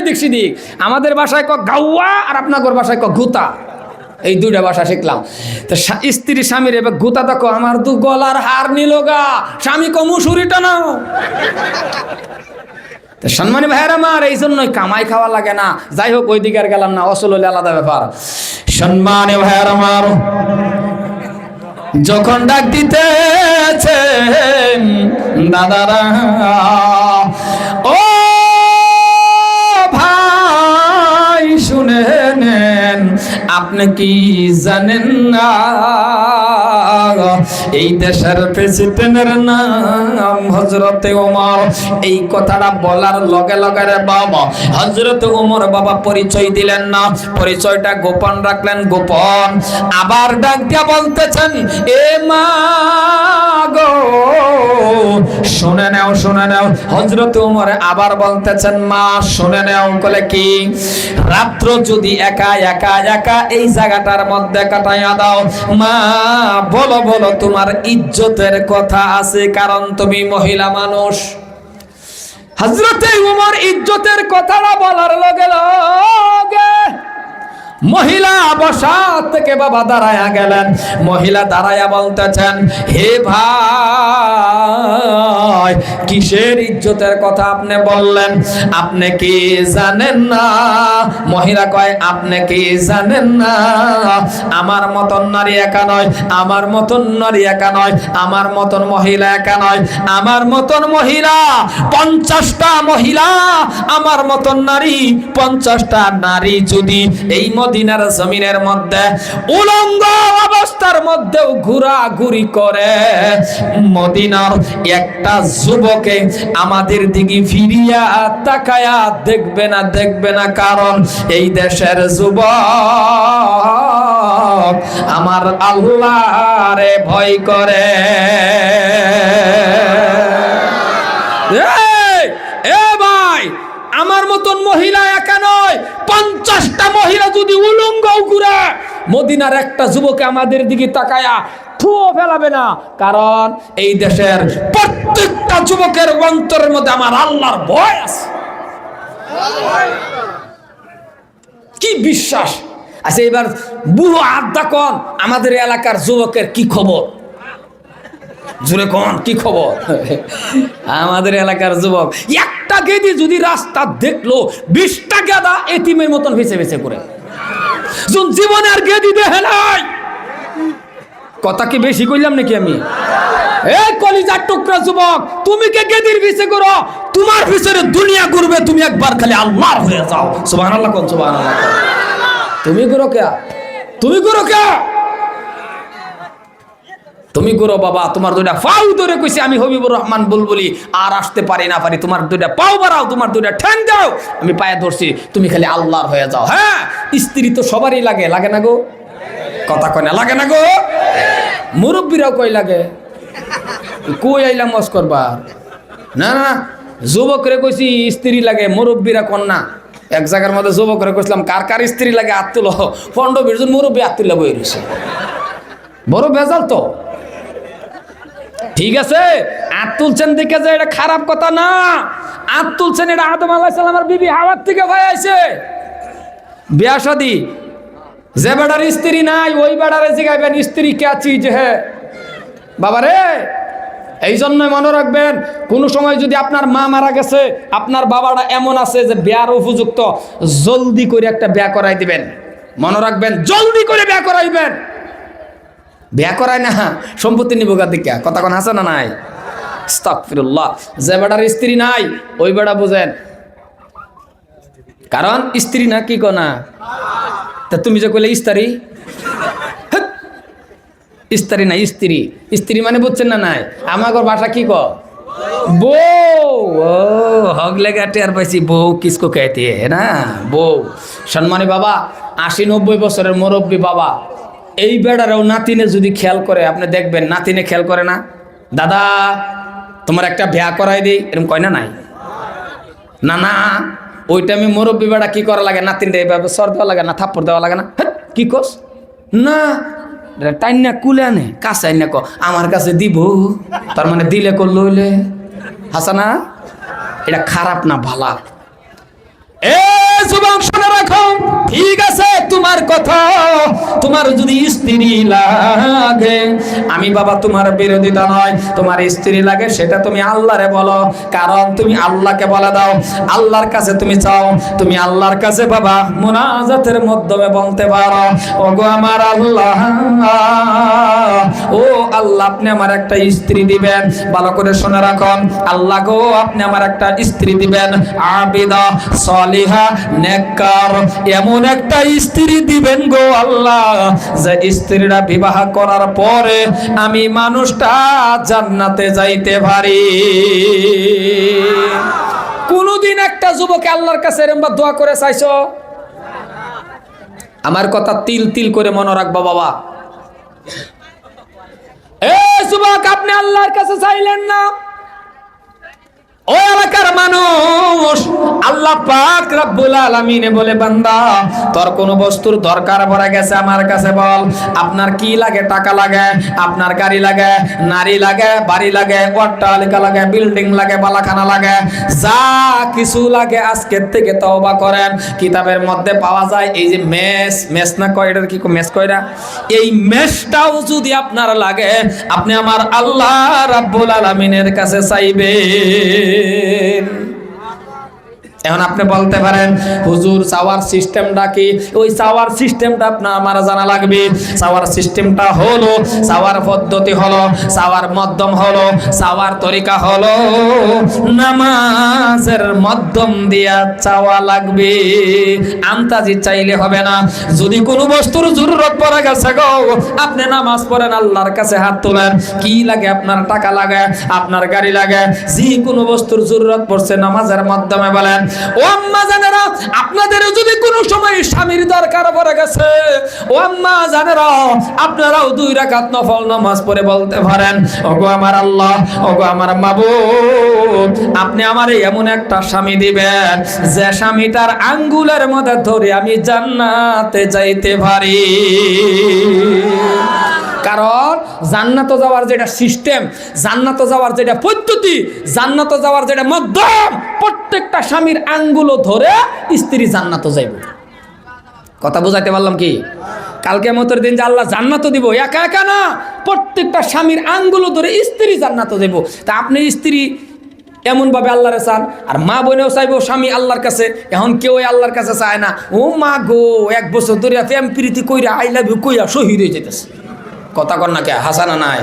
দেখছি দিক, আমাদের বাসায় ক গাউয়া আর আপনাদের বাসায় ক গুতা। এই দুইটা ভাষা শিখলাম। তো স্ত্রী স্বামীর এবার গুতা দেখো, আমার দু গলার হার নিল গা, স্বামী ক মুসুরি টানাও। সম্মানী ভাইয়ের আমার, এই জন্যই কামাই খাওয়া লাগে না। যাই হোক, ওই দিকে আর গেলাম না, আসল হলে আলাদা ব্যাপার। সম্মানী ভাইয়ের আমার, যখন ডাক দিতেছে দাদারা, ও ভাই শুনে নেন, আপনি কি জানেন না এই দেশের প্রেসিডেন্টের নাম হযরতে ওমর? এই কথাটা বলার লগে লগে রে বাবা হযরতে ওমর বাবা পরিচয় দিলেন না, পরিচয়টা গোপন রাখলেন, গোপন। আবার ডাক দিয়া বলতেছেন, এ মা গো শুনে নাও, শুনে নাও। হযরতে ওমর আবার বলতেছেন, মা শুনে নাও। বলে কি? রাত্র যদি একা একা একা এই জায়গাটার মধ্যে কাটাইয়া দাও, মা বলো বলো তোমার ইজ্জতের কথা আছে, কারণ তুমি মহিলা মানুষ। হযরতে ওমর ইজ্জতের কথাটা বলার লগে লগে মহিলা বসা থেকে বাবা দাঁড়ায়া গেলেন। মহিলা দাঁড়ায়া বলতেছেন, হে ভাই কিসের ইজ্জতের কথা আপনি বললেন? আপনি কি জানেন না? মহিলা কয়, আপনি কি জানেন না আমার মতন নারী একা নয়, আমার মতন নারী একা নয়, আমার মতন মহিলা একা নয়, আমার মতন মহিলা 50টা মহিলা, আমার মতন নারী 50টা নারী যদি এই মদিনার জমিনের মধ্যে উলঙ্গ অবস্থার মধ্যেও ঘোরাঘুরি করে, মদিনার একটা যুবকে আমাদের দিকে ফিরিয়া তাকায়া দেখবে না, দেখবে না, কারণ এই দেশের যুবক আমার আল্লাহরে ভয় করে। এ ভাই, আমার মতন মহিলা একা নয়, 50টা মহিলা যদি উলঙ্গ ঘুরে, মদিনার একটা যুবকে আমাদের দিকে তাকায়া থুও ফেলাবে না, কারণ এই দেশের প্রত্যেকটা যুবকের অন্তরের মধ্যে আমার আল্লাহর ভয় আছে। কি বিশ্বাস! আচ্ছা এবার বুড়ো আড্ডা কন আমাদের এলাকার যুবকের কি খবর? জোরে কন কি খবর? আমাদের এলাকার যুবক একটা গেদি যদি রাস্তা দেখলো 20টা গাদা এতিমের মতন ভেসে ভেসে করে, জীবনে আর গেদি দেখে নাই। কথা কি বেশি কইলাম নাকি আমি? এই কলিজার টুকরা যুবক, তুমি কে গেদির পিছে করো? তোমার পিছনে দুনিয়া ঘুরবে, তুমি একবার খালি আল্লাহর হয়ে যাও। সুবহানাল্লাহ কোন সুবহানাল্লাহ। তুমি করো কে? তুমি করো কে? তুমি করো বাবা। তোমার দুইটা পাও ধরে কইছি আমি হবিবুর রহমান বুলবুলি, আর আসতে পারি না পারি। তোমার দুইটা পাও বাড়াও, তোমার দুইটা ঠ্যাং দাও, আমি পায়ে ধরছি, তুমি খালি আল্লাহর হয়ে যাও। হ্যাঁ, স্ত্রী তো সবারই লাগে, লাগে না গো? কথা কয় না লাগে না গো? মুরব্বীরাও কই লাগে। কই আইলাম মজ করবা? না না, যুবকরে কইছি স্ত্রী লাগে, মুরব্বীরা কন না। এক জায়গার মধ্যে যুবকরে কইছিলাম কার কার স্ত্রী লাগে হাত তুলো, 15-20 জন মুরব্বী হাত তুলে বই রয়েছে। বড় ভেজাল তো। ঠিক আছে, হাত তুলছেন দেখে যে এটা খারাপ কথা না। হাত তুলছেন এটা আদম আলাইহিস সালামের বিবি হাওয়ার থেকে ভাই আইছে। বিয়া শাদী যে বেটার স্ত্রী নাই ওই বেটারে জিগাইবেন স্ত্রী কে চিজ হে বাবারে। এই জন্যই মনে রাখবেন, কোনো সময় যদি আপনার মা মারা গেছে, আপনার বাবাটা এমন আছে যে বিয়ার উপযুক্ত, জলদি করে একটা বিয়া করাই দিবেন। মনে রাখবেন, জলদি করে বিয়া করাইবেন। বিয়া করায় না সম্পত্তি নিব দিকা, কথা কোন আছে না নাই? আস্তাগফিরুল্লাহ। যে বেটার স্ত্রী নাই ওই বেটা বুঝেন, কারণ স্ত্রী না কি কোনা। তা তুমি যে কইলে স্ত্রী, স্ত্রী না স্ত্রী, স্ত্রী মানে বুঝছেন না নাই? আমার ভাষা কি ক বউ। ও হগলে গাটে আর পাইছি বউ কিসকো কহতে হ্যাঁ না বউ। সম্মানী বাবা, 80-90 বছরের মুরব্বী বাবা, এই বেড়ারেও নাতিনে যদি খেয়াল করে, আপনি দেখবেন নাতিনে খেয়াল করে না, দাদা তোমার একটা বিয়া করাই দিই, এরকম কয় না নাই? না না, ওই টাইমে মুরব্বী বেড়া কি করা লাগে, নাতিনটা এইভাবে সর দেওয়া লাগে না, থাপ্পড় দেওয়া লাগে না। কি কস না টাইনা কুলে আনে কাছে আইনা ক আমার কাছে দিব, তার মানে দিলে করলো হইলে হাসানা। এটা খারাপ না ভালা? এ যুবক শুনে রাখো, ঠিক আছে তোমার কথা, তোমার যদি স্ত্রী লাগে, আমি বাবা তোমার বিরোধিতা নয়, তোমার স্ত্রী লাগে সেটা তুমি আল্লাহরে বলো, কারণ তুমি আল্লাহকে বলে দাও, আল্লাহর কাছে তুমি চাও, তুমি আল্লাহর কাছে বাবা মুনাজাতের মাধ্যমে বলতে পারো, ওগো আমার আল্লাহ, ও আল্লাহ আপনি আমার একটা স্ত্রী দিবেন। ভালো করে শুনে রাখুন, আল্লাহ গো আপনি আমার একটা স্ত্রী দিবেন, আবিদা সলিহা নেককার, এমন একটা স্ত্রী দিবেন গো আল্লাহ, যে স্ত্রীরা বিবাহ করার পরে আমি মানুষটা জান্নাতে যাইতে পারি। কোনদিন একটা যুবক আল্লাহর কাছে এরকম দোয়া করে চাইছো? আমার কথা তিল তিল করে মনে রাখবা বাবা। এ যুবক, আপনি আল্লাহর কাছে চাইলেন না, ওই এলাকার মানুষ আল্লাহ পাক রব্বুল আলামিন বলে, বান্দা তোর কোন বস্তুর দরকার পড়ে গেছে আমার কাছে বল। আপনার কি লাগে? টাকা লাগে, আপনার গাড়ি লাগে, নারী লাগে, বাড়ি লাগে, অট্টালিকা লাগে, বিল্ডিং লাগে, বালাখানা লাগে, যা কিছু লাগে আজকের থেকে তওবা করেন। কিতাবের মধ্যে পাওয়া যায় এই যে মেস না কয়, এটার কি মেস কয়রা, এই মেসটাও যদি আপনার লাগে, আপনি আমার আল্লাহ রব্বুল আলামিনের কাছে চাইবেন। এখন আপনি বলতে পারেন হুজুর চাওয়ার সিস্টেমটা কি? ওই চাওয়ার সিস্টেমটা আপনার আমার জানা লাগবে। চাওয়ার সিস্টেমটা হলো, চাওয়ার পদ্ধতি হলো, চাওয়ার মাধ্যম হলো, চাওয়ার তরিকা হলো নামাজের মাধ্যম দিয়া চাওয়া লাগবে। আন্তাজি চাইলে হবে না। যদি কোনো বস্তুর জরুরত পড়ে গেছে গো, আপনি নামাজ পড়েন, আল্লাহর কাছে হাত তোলেন। কি লাগে? আপনার টাকা লাগে, আপনার গাড়ি লাগে, যে কোনো বস্তুর জরুরত পড়ছে নামাজের মাধ্যমে বলেন। ও আম্মা জানেরা, আপনাদের যদি কোনো সময় স্বামীর দরকার পড়ে গেছে, ও আম্মা জানেরা, আপনারাও 2 রাকাত নফল নামাজ পড়ে বলতে পারেন, ওগো আমার আল্লাহ, ওগো আমার মাবুদ, আপনি আমারে এমন একটা স্বামী দিবেন যে স্বামীটার আঙ্গুলের মধ্যে ধরে আমি জান্নাতে যাইতে পারি। কারণ জান্নাতে যাওয়ার যেটা সিস্টেম, জান্নাতে যাওয়ার যেটা পদ্ধতি, জান্নাতে যাওয়ার যেটা মাধ্যম, প্রত্যেকটা স্বামীর আঙ্গুলো ধরে স্ত্রী জান্নাতে যাইবে। কথা বুঝাইতে পারলাম কি? কালকে কিয়ামতের দিন যে আল্লাহ জান্নাতও দিব, একা একা না, প্রত্যেকটা স্বামীর আঙ্গুলো ধরে স্ত্রী জান্নাতও দেব। তা আপনি স্ত্রী এমনভাবে আল্লাহরে চান, আর মা বোনেও চাইবো স্বামী আল্লাহর কাছে। এখন কেউ আল্লাহর কাছে চায় না। ও মা গো, 1 বছর ধরে প্রেম প্রীতি কইরা আই লাভ ইউ কইরা শহীদ হয়ে যেতেছে। কথা কর না কে? হাসানা নাই?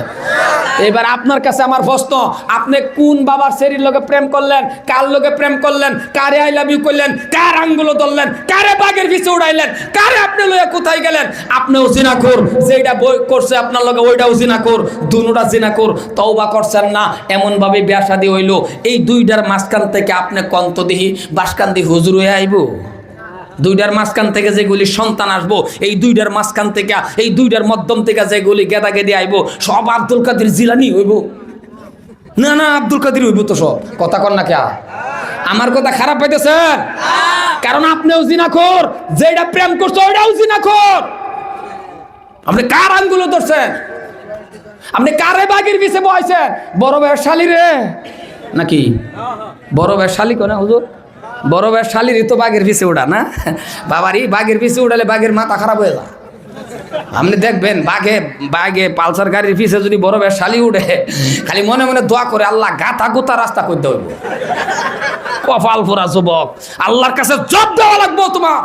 এবার আপনার কাছে আমার প্রশ্ন, আপনি কোন বাবার শরীর লোকে প্রেম করলেন, কার লোকে প্রেম করলেন, কারে আই লাভ ইউ করলেন, কার আঙ্গুলো ধরলেন, কারে বাগের পিছে উড়াইলেন, কারে আপনি লয়ে কোথায় গেলেন? আপনিও জিনাখোর, যেটা বই করছে আপনার লগে ওইটাও জিনাখোর, দুনোটা জিনাখোর। তওবা করছেন না, এমন ভাবে বিয়া শাদী হইল। এই দুইটার মাঝখান থেকে আপনি কন্ত দিহি বাসকান্দি হুজুর হয়ে আইব। দুইটার মাঝখান থেকে যেগুলি সন্তান আসবো, এই দুইটার মাঝখান থেকে, এই দুইটার মধ্যম থেকে যেগুলি গেদা গেদে আইব, সব আব্দুল কাদের জিলানি হইব? না না, আব্দুল কাদের হইব তো সব। কথা কর না কে? আমার কথা খারাপ পাইতেছেন? কারণ আপনিও জিনাখোর, যেটা প্রেম করছো ওইটাও জিনাখোর। আপনি কার আঙ্গুলো ধরছেন? আপনি কারে বাগের পিছে বইছেন? বড় ভাইয়ের শালি রে নাকি? বড় ভাইয়ের শালি কোনা হুজুর? বড় ভাইয়ের শালিরই তো বাঘের পিছে উড়া না? বাবারই বাঘের পিছে উড়ালে বাঘের মাথা খারাপ হয়ে যায়। আপনি দেখবেন বাঘে পালসার গাড়ির পিছে যদি বড় ভাইয়ের শালি উঠে, খালি মনে মনে দোয়া করে, আল্লাহ গাথা গোতা রাস্তা করতে হইব। কপাল পোড়া যুবক, আল্লাহর কাছে জব দেওয়া লাগবো তোমার।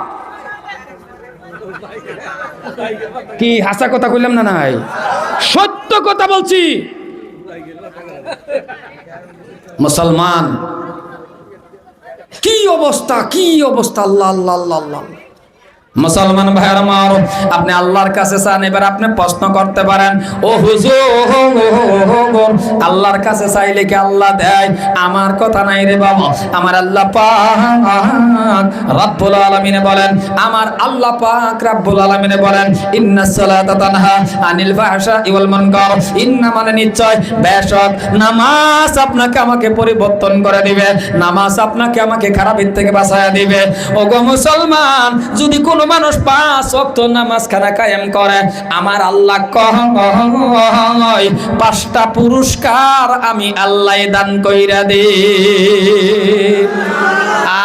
কি হাসা কথা কইলাম না? নাই, সত্য কথা বলছি। মুসলমান কি অবস্থা, কি অবস্থা! আল্লাহ আল্লাহ আল্লাহ আল্লাহ। মুসলমান ভাইয়ের আমার, আপনি আল্লাহর কাছে চান, এবার আপনি প্রশ্ন করতে পারেন, ও হুজুর, আল্লাহর কাছে চাইলে কি আল্লাহ দেয়? আমার কথা নাই রে বাবা। আমার আল্লাহ পাক রব্বুল আলামিন বলেন, আমার আল্লাহ পাক রব্বুল আলামিন বলেন, ইন্নাস সালাতা তানহা আনিল ফাহশাই ওয়াল মুনকার। ইন্না মানে নিশ্চয়, বেশক নামাজ আপনাকে আমাকে পরিবর্তন করে দিবে, নামাজ আপনাকে আমাকে খারাপের থেকে বাঁচায়া দিবে। ওগো মুসলমান, যদি কোন মানুষ 5 ওয়াক্ত নামাজ খানা কায়েম করে, আমার আল্লাহ কয় 5টা পুরস্কার আমি আল্লাহ দান কইরা দে।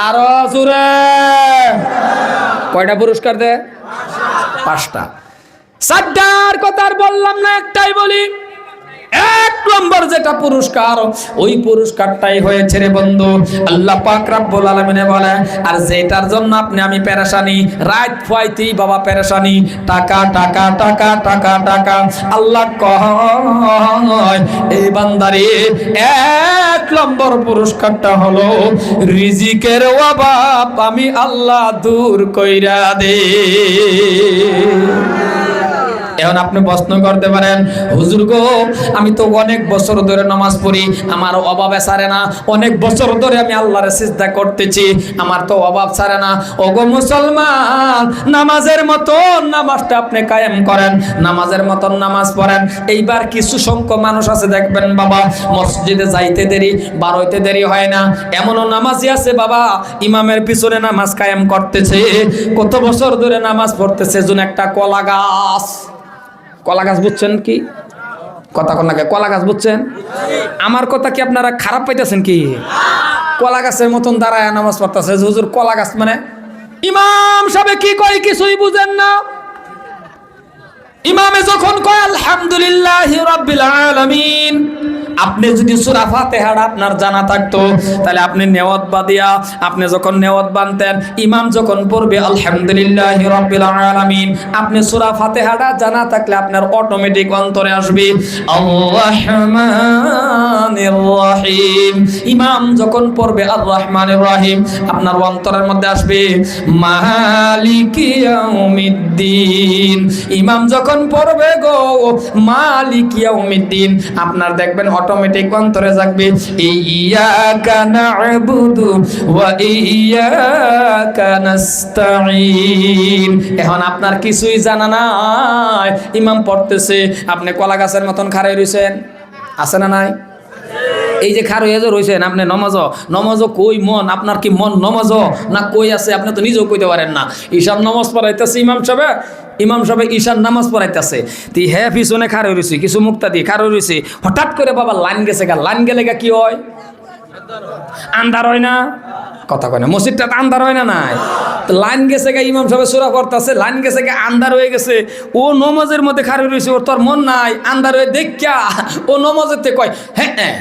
আর জোরে কয়টা পুরস্কার দে? 5টা। 4টার কথা আর বললাম না, একটাই বলি। 1 নম্বর যেটা পুরস্কার, ওই পুরস্কারটাই হয়েছে রে বন্ধু, আল্লাহ পাক রব্বুল আলামিন বলে, আর যেটার জন্য আপনি আমি পেরেশানি, রাত ফাইতেই বাবা পেরেশানি, টাকা টাকা টাকা টাকা টাকা। আল্লাহ কয়, এই বান্দারে 1 নম্বর পুরস্কারটা হলো রিজিকের অভাব আমি আল্লাহ দূর কইরা দে। এখন আপনি প্রশ্ন করতে পারেন, হুজুর গো, আমি তো অনেক বছর ধরে নামাজ পড়ি, আমার অভাবে ছাড়ে না, অনেক বছর ধরে আমি আল্লাহর সিজদা করতেছি, আমার তো অভাব ছাড়ে না। ওগো মুসলমান, নামাজের মতন নামাজটা আপনি কায়েম করেন, নামাজের মতন নামাজ পড়েন। এইবার কিছু সংখ্যক মানুষ আছে দেখবেন বাবা, মসজিদে যাইতে দেরি, বার হইতে দেরি হয় না, এমনও নামাজি আছে বাবা, ইমামের পিছনে নামাজ কায়েম করতেছে, কত বছর ধরে নামাজ পড়তেছে। যেন একটা কলা গাছ, কলা গাছ বুঝছেন কি? কথা কন না, কলা গাছ বুঝছেন? আমার কথা কি আপনারা খারাপ পাইতেছেন কি? কলা গাছের মতন দাঁড়ায় নামাজ পড়তেছে। হুজুর কলা গাছ মানে? ইমাম সাহেব কি কয় কিছুই বুঝেন না। ইমামে যখন কয় আলহামদুলিল্লাহি রাব্বিল আলামিন, আপনি যদি সূরা ফাতিহাটা আপনার জানা থাকতো, তাহলে আপনি নেওয়াত বাদিয়া, আপনি যখন নেওয়াত বানতেন, ইমাম যখন পড়বে আলহামদুলিল্লাহি রাব্বিল আলামিন, আপনি সূরা ফাতিহাটা জানা থাকলে আপনার অটোমেটিক অন্তরে আসবে আর রহমানির রহিম। ইমাম যখন পড়বে আর রহমানির রহিম, আপনার অন্তরের মধ্যে আসবে মালিকি ইয়াউমিদ্দিন। ইমাম যখন পড়বে গো মালিকি ইয়াউমিদ্দিন, আপনার দেখবেন অটোমেটিক অন্তরে যাবে ইয়্যাকা না'বুদু ওয়া ইয়্যাকা নাস্তাঈন। এখন আপনার কিছুই জানা নাই, ইমাম পড়তেছে, আপনি কলা গাছের মতন খাড়াই রইছেন, আছে না নাই? এই যে খার হয়ে রয়েছেন আপনি, নমাজ কই মন, আপনার কি মন নমাজ না কই আছে আপনি তো নিজেও কইতে পারেন না। ঈশান নামাজ পড়াইতেছে ইমাম সাহেব ঈশান নামাজ পড়াইতেছে, তুই হ্যাঁ পিছনে খার হয়ে রয়েছি, কিছু মুক্তা দিয়ে খার হয়ে রয়েছি, হঠাৎ করে বাবা লাইন গেছে গা, লাইন গেলে গা কি হয়? আন্ধার হয় না? কথা কয় না। মসজিদটা তো আন্ধার হয় না? নাই। তো লাইন গেছে গে, ইমাম সাহেব সূরা পড়তাছে, লাইন গেছে গে, আন্ধার হয়ে গেছে। ও নমাজের মধ্যে খাড়ি রয়েছে, ওর তোর মন নাই, আন্ধার হয়ে দেখা ও নমাজের থেকে কয় হ্যাঁ হ্যাঁ।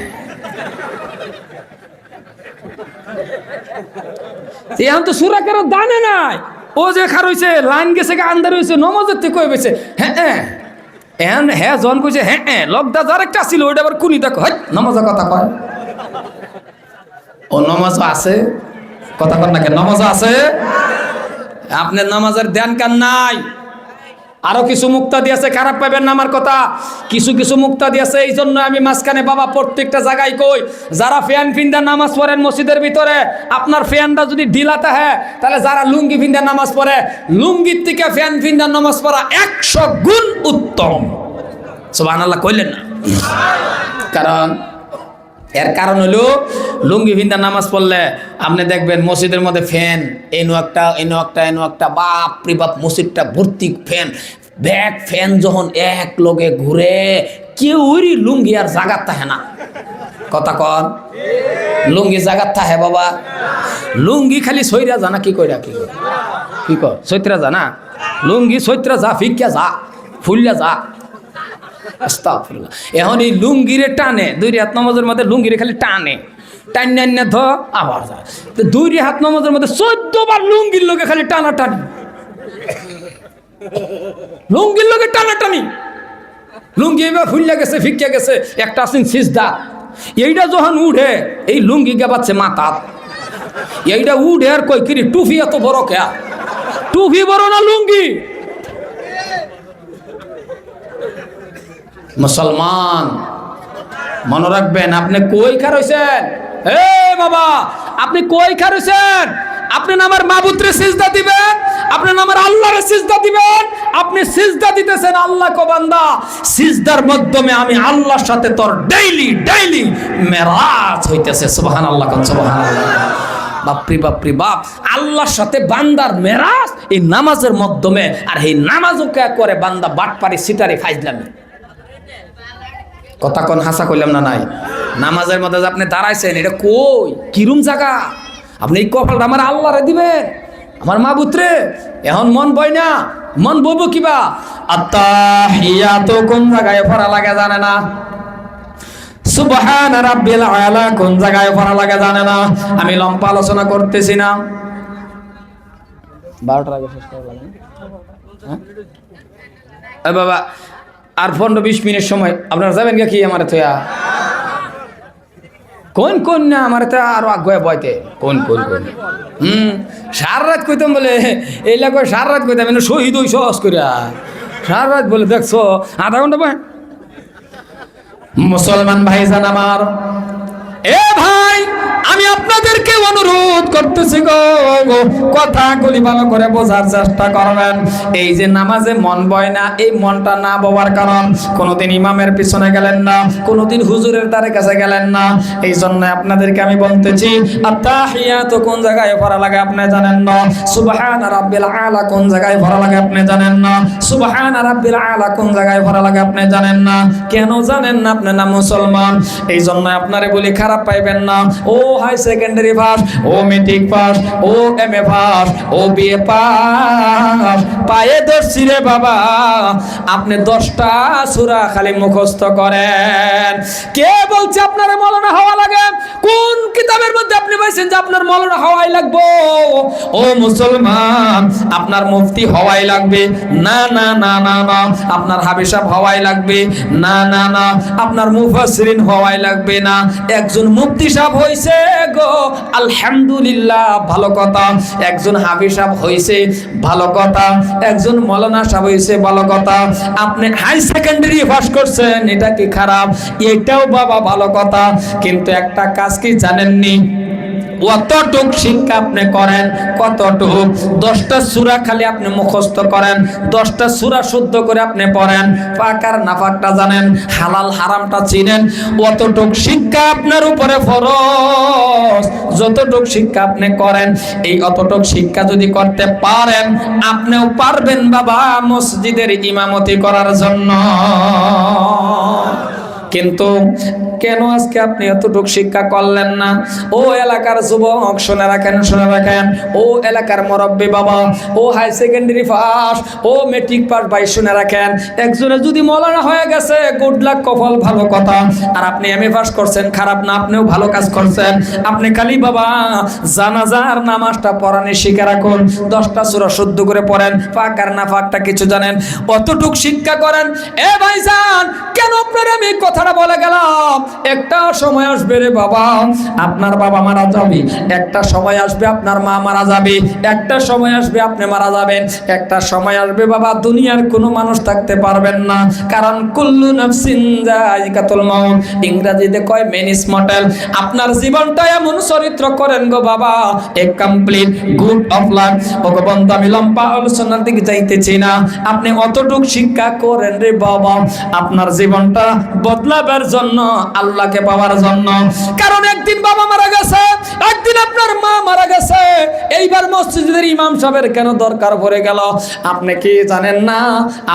এখন তো সূরা কারো দানে নাই, ও যে খার হইছে, লাইন গেছে গে, আন্ধার হয়েছে, নমাজের থেকে কয়ে গেছে হ্যাঁ হ্যাঁ। এখন হ্যাঁ জন কইছে হ্যাঁ হ্যাঁ, লকদা যার একটা ছিল ওইটা আবার কুনি দেখো হয় নমাজের কথা কয়। ও নমাজ আছে, কথা কন না কেন? নমাজ আছে, আপনার নামাজের ধ্যান কান নাই। আরো কিছু মুক্তা দিয়েছে, খারাপ পাবেন না আমার কথা, কিছু কিছু মুক্তা দিয়েছে। এই জন্য আমি মাঝখানে বাবা প্রত্যেকটা জায়গায় কই, যারা ফ্যান ফিন্দা নামাজ পড়েন মসজিদের ভিতরে, আপনার ফ্যানটা যদি ঢিলাতে হয়, তাহলে যারা লুঙ্গি ফিন্দা নামাজ পড়ে, লুঙ্গির থেকে ফ্যান ফিন্দা নামাজ পড়া 100 গুণ উত্তম। সুবহানাল্লাহ কইলেন না? কারণ এর কারণ হলো লুঙ্গি ভিন্দা নামাজ পড়লে আপনি দেখবেন মসজিদের মধ্যে ফ্যান, এনো একটা, বাপ রে বাপ, মসজিদটা ভর্তি ফ্যান, ব্যাগ ফ্যান যখন এক লগে ঘুরে, কেউরই লুঙ্গি আর জাগাত থাকে না। কথা কন, লুঙ্গি জাগাত থাকে বাবা? লুঙ্গি খালি সইরা জানা কি কইরা কি কর সৈত্রা জানা, লুঙ্গি সৈত্রা যা, ফিক্কা যা, ফুললা যা। এখন এই লুঙ্গিরে টানে, দুই হাত নামাজের মধ্যে লুঙ্গিরে খালি টানে, টাইনা ধ আবার যায়। দুই হাত নামাজের মধ্যে 14 বার লুঙ্গির লোকে খালি টানা টানি, লুঙ্গির লোকে টানা টানি। লুঙ্গি এবার ফুললে গেছে, ফিক্কা গেছে, একটা আছেন সিজদা, এইটা যখন উঠে এই লুঙ্গি গেবাচ্ছে মাথা, এইটা উঠে আর কই কিরি টুফি এত বড় কে? টুফি বড় না লুঙ্গি? মুসলমান মনে রাখবেন, আপনি কই খারইছেন? এ বাবা, আপনি কই খারইছেন? আপনি নামার মাবুদরে সিজদা দিবেন, আপনি নামার আল্লাহরে সিজদা দিবেন। আপনি সিজদা দিতেছেন আল্লাহ কো বান্দা, সিজদার মাধ্যমে আমি আল্লাহর সাথে তোর ডেইলি মেরাজ হইতেছে। সুবহানাল্লাহ, সুবহানাল্লাহ। বাপরি বাপরি বাপ, আল্লাহর সাথে বান্দার মেরাজ এই নামাজের মাধ্যমে। আর এই নামাজও কে করে বান্দা বাটপারি সিটারি ফাইজলামি। কথা কোন হাসা কইলাম না? নাই। নামাজের মধ্যে যে আপনি দাঁড়াইছেন, এটা কই কিরম জায়গা? আপনি এই কপালটা আমার আল্লাহরে দিবেন, আমার মাবুদরে। এখন মন বই না, মন বইব কিবা? আত্তাহিয়াতু কোন জায়গায় পড়া লাগে জানে না? সুবহান রাব্বিল আলা কোন জায়গায় পড়া লাগে জানে না? আমি লম্বা আলোচনা করতেছি না, 12টার আগে শেষ করা লাগে। হ্যাঁ বাবা, আর 15-20 মিনিট সময় আপনারা যাবেন কি আমার থয়া? কোন না আমার তো আরো আগে বইতে কোন সারা রাত কইতাম বলে, এই লাগবে সারা রাত কইতাম, শহীদ ওই সহজ করিয়া সারা রাত বলে দেখছো আধা ঘন্টা বই। মুসলমান ভাইজান আমার, এ ভাই, আমি আপনাদেরকে অনুরোধ করতেছি গো, কথাগুলি ভালো করে বোঝার চেষ্টা করবেন। এই যে নামাজে মন বয় না, এই মনটা না বওয়ার কারণ কোনোদিন ইমামের পিছনে গেলেন না, কোনোদিন হুজুরের দ্বারে কাছে গেলেন না। এই জন্য আপনাদেরকে আমি বলতেছি, আত্তাহিয়াতু কোন জায়গায় পড়া লাগে আপনি জানেন না? সুবহান রাব্বিল আলা কোন জায়গায় পড়া লাগে আপনি জানেন না? সুবহান রাব্বিল আলা কোন জায়গায় পড়া লাগে আপনি জানেন না? কেন জানেন না? আপনি না মুসলমান। এই জন্য আপনারে বলি, খারাপ পাইবেন না। ও হাই সেকেন্ডারি পাস, ও মেট্রিক পাস, ও এমএ পাস, ও বিএ পাস, পায়ে ধরছি রে বাবা, আপনি 10টা সূরা খালি মুখস্থ করেন। কে বলছে আপনার মৌলানা হওয়া লাগে? কোন কিতাবের মধ্যে আপনি পাইছেন যে আপনার মৌলানা হওয়াই লাগবে? ও মুসলমান, আপনার মুফতি হওয়াই লাগবে না, না না না না। আপনার হাফেজ সাহেব হওয়াই লাগবে না, না না। আপনার মুফাসসিরিন হওয়াই লাগবে না। একজন মুফতি সাহেব হইছে গো, আলহামদুলিল্লাহ, ভালো কথা। একজন হাফেজ সাহেব হইছে, ভালো কথা। একজন মাওলানা সাহেব হইছে, ভালো কথা। আপনি হাই সেকেন্ডারি পাস করছেন, এটা কি খারাপ? এটাও বাবা ভালো কথা। কিন্তু একটা কাজ কি জানেননি? কতটুক শিক্ষা আপনি করেন, কতটুক? 10টা সূরা খালি আপনি মুখস্থ করেন, 10টা সূরা শুদ্ধ করে আপনি পড়েন, পাকার নাফাকটা জানেন, হালাল হারামটা চিনেন, অতটুক শিক্ষা আপনার উপরে ফরজ। যতটুক শিক্ষা আপনি করেন, এই অতটুক শিক্ষা যদি করতে পারেন, আপনিও পারবেন বাবা মসজিদের ইমামতি করার জন্য। কিন্তু কেন আজকে আপনি এতটুকু শিক্ষা করলেন না? ও এলাকার যুবক শুনে রাখেন, শুনে রাখেন। ও এলাকার মুরব্বী বাবা, ও হাই সেকেন্ডারি পাস, ও মেট্রিক পাস ভাই শুনে রাখেন। একজনে যদি মৌলানা হয়ে গেছে, গুড লাক, কপাল, ভালো কথা। আর আপনি এমএ পাস করছেন, খারাপ না, আপনিও ভালো কাজ করছেন। আপনি খালি বাবা জানাজার নামাজটা পড়ানি শিখে রাখুন, 10টা সূরা শুদ্ধ করে পড়েন, পাক আর না পাকটা কিছু জানেন, অতটুক শিক্ষা করেন। এ ভাইজান, কেন আপনার আমি কথাটা বলে গেলাম? একটা সময় আসবে রে বাবা, আপনার বাবা মারা যাবে, একটা সময় আসবে আপনার মা মারা যাবে, একটা সময় আসবে আপনি মারা যাবেন, একটা সময় আসবে বাবা দুনিয়ার কোনো মানুষ থাকতে পারবেন না, কারণ কুল্লু নাফসিন যায়িকাতুল মাউত, ইংরেজিতে কয় মেন ইজ মর্টাল। আপনার জীবনটা এমন চরিত্র করেন গো বাবা, a complete good of luck. ভগবন্ত আমি লম্বা আলোচনার দিকে যাইতেছি না, আপনি অতটুক শিক্ষা করেন রে বাবা, আপনার জীবনটা বদলাবার জন্য, আল্লাহকে পাওয়ার জন্য। কারণ একদিন বাবা মারা গেছে, একদিন আপনার মা মারা গেছে, এইবার মসজিদের ইমাম সাহেবের কেন দরকার পড়ে গেল? আপনি কি জানেন না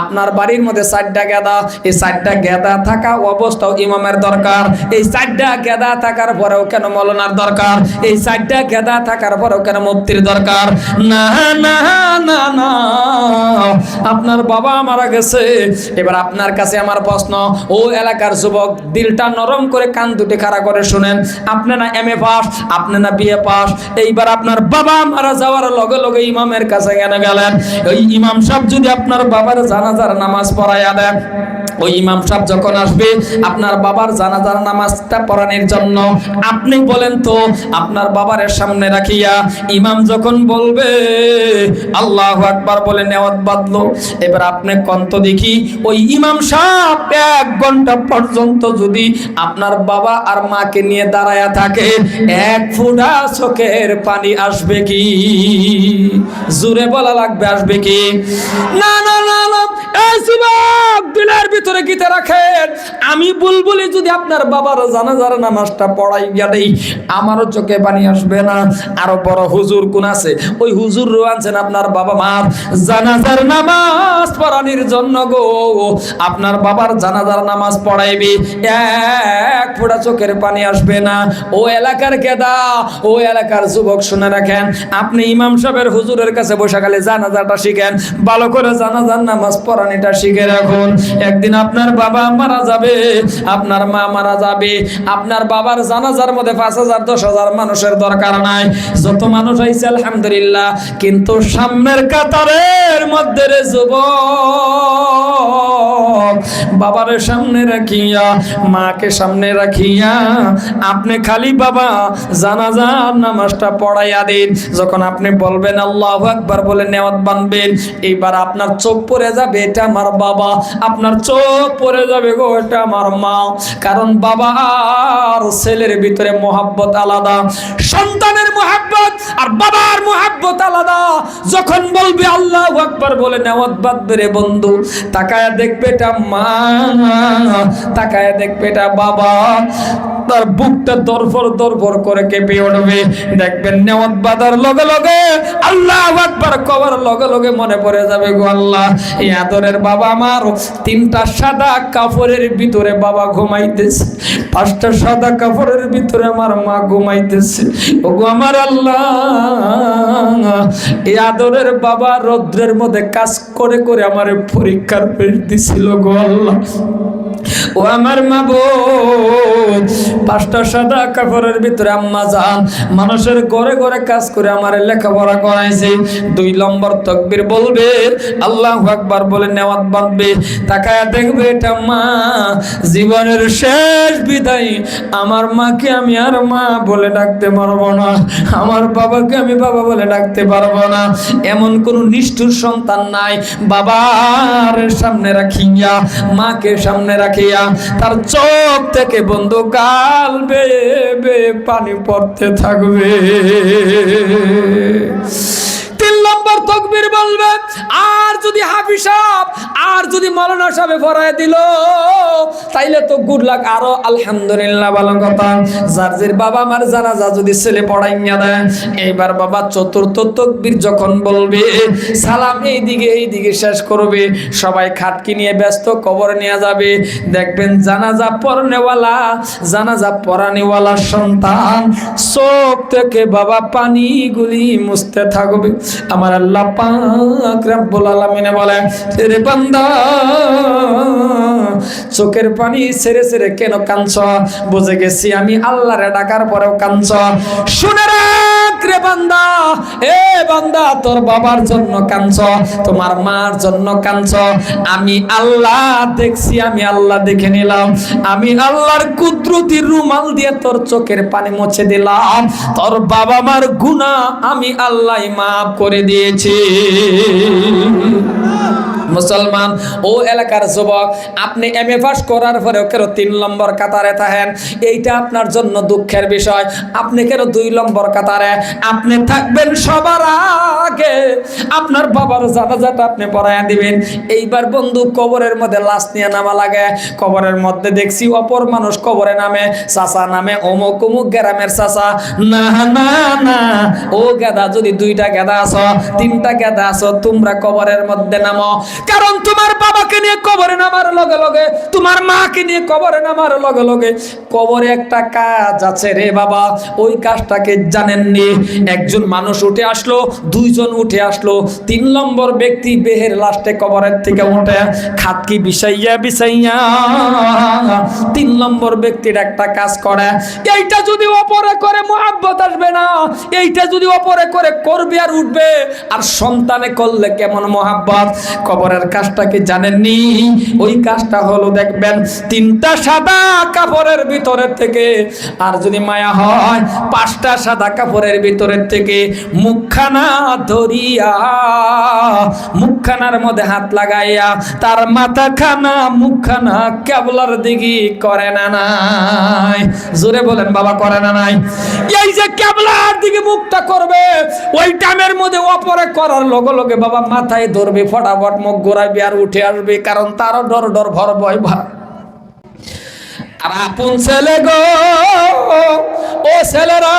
আপনার বাড়ির মধ্যে 4টা গেদা, এই 4টা গেদা থাকা অবস্থাও ইমামের দরকার। এই 4টা গেদা থাকার পরেও কেন মৌলানার দরকার? এই 4টা গেদা থাকার পরেও কেন মুফতির দরকার? না না না না, আপনার বাবা মারা গেছে। এবার আপনার কাছে আমার প্রশ্ন, ও এলাকার যুবক, দিলটা নরম করে কান দুটি খাড়া করে শুনেন। আপনি না এমএ পাস, আপনি না বিএ পাস, এইবার আপনার বাবা মারা যাওয়ার লগে লগে ইমামের কাছে কেন গেলেন? ওই ইমাম সাহেব যদি আপনার বাবার জানাজার নামাজ পড়াইয়া দেন, ওই ইমাম সাহেব যখন আসবে আপনার বাবার জানাজার নামাজটা পড়ানোর জন্য, আপনি বলেন তো আপনার বাবার সামনে রাখিয়া ইমাম যখন বলবে আল্লাহু আকবার বলে নেওয়াত বাঁধলো, এবার আপনি কন্ত দেখি ওই ইমাম সাহেব 1 ঘন্টা পর্যন্ত যদি আপনার বাবা আর মাকে নিয়ে দাঁড়ায়া থাকে, 1 ফোঁটা চোখের পানি আসবে কি? জোরে বলা লাগবে, আসবে কি? না না না না, এই যুবক দিলের ভিতরে গীতে রাখেন, আমি বুলবুলি যদি আপনার বাবার জানাজার নামাজটা পড়াই গেলেই আমারও চোখে পানি আসবে না। আরো বড় হুজুর কোন আছে? ওই হুজুর আনছেন আপনার বাবা মার জানাজার নামাজ পড়ানির জন্য গো, আপনার বাবার জানাজার নামাজ পড়াইবি, 1 ফোঁটা চোখের পানি আসবে না। ও এলাকার গেদা, ও এলাকার যুবক শুনে রাখেন, আপনি ইমাম সাহেবের হুজুরের কাছে বসে গেলে জানাজাটা শিখেন, ভালো করে জানাজার নামাজ পড়ানিটা শিখে রাখুন। একদিন আপনার বাবা মারা যাবে, আপনার মা মারা যাবে, আপনার বাবার জানাজার মধ্যে 5,000 10,000 মানুষের দরকার নাই, যত মানুষ আইছে আলহামদুলিল্লাহ, কিন্তু সামনের কাতারের মধ্যে রে যুবক, বাবার সামনে রাখিয়া, মাকে সামনে রাখিয়া আপনি খালি বাবা জানাজার নামাজটা পড়াইয়া দিন। যখন আপনি বলবেন আল্লাহু আকবার বলে নেওয়াত বানবেন, এইবার আপনার চোখ পড়ে যাবে এটা আমার বাবা, আপনার চোখ পড়ে যাবে গো এটা আমার মা। কারণ বাবার ছেলের ভিতরে মোহাব্বত আলাদা, সন্তানের মোহাব্বত আর বাবার মোহাব্বত আলাদা। যখন বলবে আল্লাহু আকবার বলে নেওয়াত বাঁধবে রে বন্ধু, তাকায়া দেখবে এটা মা, তাকায়া দেখবে এটা বাবা, তার বুকটা দরফর দরফর করে কেঁপে উঠবে। দেখবেন নেওয়াত বাঁধার লগে লগে আল্লাহু আকবার কবার লগে লগে মনে পড়ে যাবে গো আল্লাহ, এই আদরের বাবা আমার 3টা সাদা কাপড়ের ভিতরে বাবা ঘুমাইতেছে, 5টা সাদা কাপড়ের ভিতরে আমার মা ঘুমাইতেছে। ওগো আমার আল্লাহ, এই আদরের বাবা রৌদ্রের মধ্যে কাজ করে করে আমার পরীক্ষার পেশ দিছিল গো আল্লাহ। ও আমার মাবুদ, 5টা সাদা কাপড়ের ভিতরে আম্মা জান মানুষের ঘরে ঘরে কাজ করে আমার লেখাপড়া করাইছে। 2 নম্বর তাকবীর বলবে, আল্লাহু আকবার বলে নেওয়াত বাঁধবে, তাকায়া দেখবে এটা মা। জীবনের শেষ বিদায় আমার মাকে আমি আর মা বলে ডাকতে পারবো না, আমার বাবাকে আমি বাবা বলে ডাকতে পারবো না। এমন কোন নিষ্ঠুর সন্তান নাই বাবার সামনে রাখিয়া, মাকে সামনে রাখিয়া তার চোখ থেকে বন্ধু গাল বেয়ে বেয়ে পানি পড়তে থাকবে। 3 নম্বর তাকবীর বলবে। আর যদি হাফিজ সাহেব আর যদি মাওলানা সাহেব পড়ায় দিল তাইলে তো গুড লাক, আরো আলহামদুলিল্লাহ ভালো কথা। যার যার বাবা মার জানাজা যদি ছেলে পড়াইয়া দেয়, এইবার বাবা চতুর্থ তাকবীর যখন বলবে, সালাম এইদিকে শেষ করবে, সবাই খাটকি নিয়ে ব্যস্ত, কবর নিয়ে যাবে। দেখবেন জানাজা পড়ানেওয়ালা সন্তান চোখ থেকে বাবা পানিগুলি মুছতে থাকবে। আমার আল্লাহ পাক রব্বুল আলামিন বলে, রে বান্দা চোখের পানি ছেড়ে ছেড়ে কেন কাঁদছ? বুঝে গেছি আমি আল্লাহরে ডাকার পরেও কাঁদছ। শুনে রাখ রে বান্দা, এ বান্দা, তোর বাবার জন্য কাঁদছ, তোমার মার জন্য কাঁদছ। আমি আল্লাহ দেখছি, আমি আল্লাহ দেখে নিলাম। আমি আল্লাহর কুদরতির রুমাল দিয়ে তোর চোখের পানি মুছে দিলাম। তোর বাবা মার গুনাহ আমি আল্লাহ মাফ করে দিয়েছি। মুসলমান ও এলাকার যুবক, আপনি এমএ পাস করার পরেও কেন 3 নম্বর কাতারে থাকেন? এইটা আপনার জন্য দুঃখের বিষয়। আপনি কেন 2 নম্বর কাতারে? আপনি থাকবেন সবার আগে, আপনার বাবার জানাজাটা আপনি পড়ায় দিবেন। এইবার বন্ধু কবরের মধ্যে লাশ নিয়ে নামা লাগে। কবরের মধ্যে দেখছি অপর মানুষ কবরে নামে, চাচা নামে অমুক অমুক গ্রামের চাচা। না না না, ও গেদা, যদি 2টা গেদা আছো 3টা গেদা আছো, তোমরা কবরের মধ্যে নামো। কারণ তোমার বাবাকে নিয়ে কবরে নামার লগে লগে, তোমার মাকে নিয়ে কবরে নামার লগে লগে কবরে একটা কাজ আছে রে বাবা। ওই কাজটাকে জানেননি? একজন মানুষ উঠে আসলো, 2 জন উঠে আসলো, 3 নম্বর ব্যক্তি বেহের লাস্টে কবরের থেকে উঠে খাটকি বিছাইয়া 3 নম্বর ব্যক্তির একটা কাজ করে। এইটা যদি অপরে করে মুহাব্বত আসবে না, এইটা যদি অপরে করে করবে আর উঠবে। আর সন্তানে করলে কেমন মুহাব্বত। কবরের কাজটা কি জানেননি? ওই কাজটা হলো, দেখবেন 3টা সাদা কাপড়ের ভিতরের থেকে, আর যদি মায়া হয় 5টা সাদা কাপড়ের ভিতরের থেকে মুখখানা ধরিয়া, মুখখানার মধ্যে হাত লাগাইয়া তার মাথাখানা মুখখানা কেবলার দিকে করে না নাই? জোরে বলেন বাবা, করে না নাই? এই যে কেবলার দিকে মুখটা করবে, ওই টাইমের মধ্যে অপরে করার লগে লগে বাবা মাথায় ধরবে, ফটাফট মুখ ঘোরাবে আর উঠে আসবে। কারণ তারও ডর ভর ভয় ভয়। আর আপন ছেলে গো, ও ছেলেরা,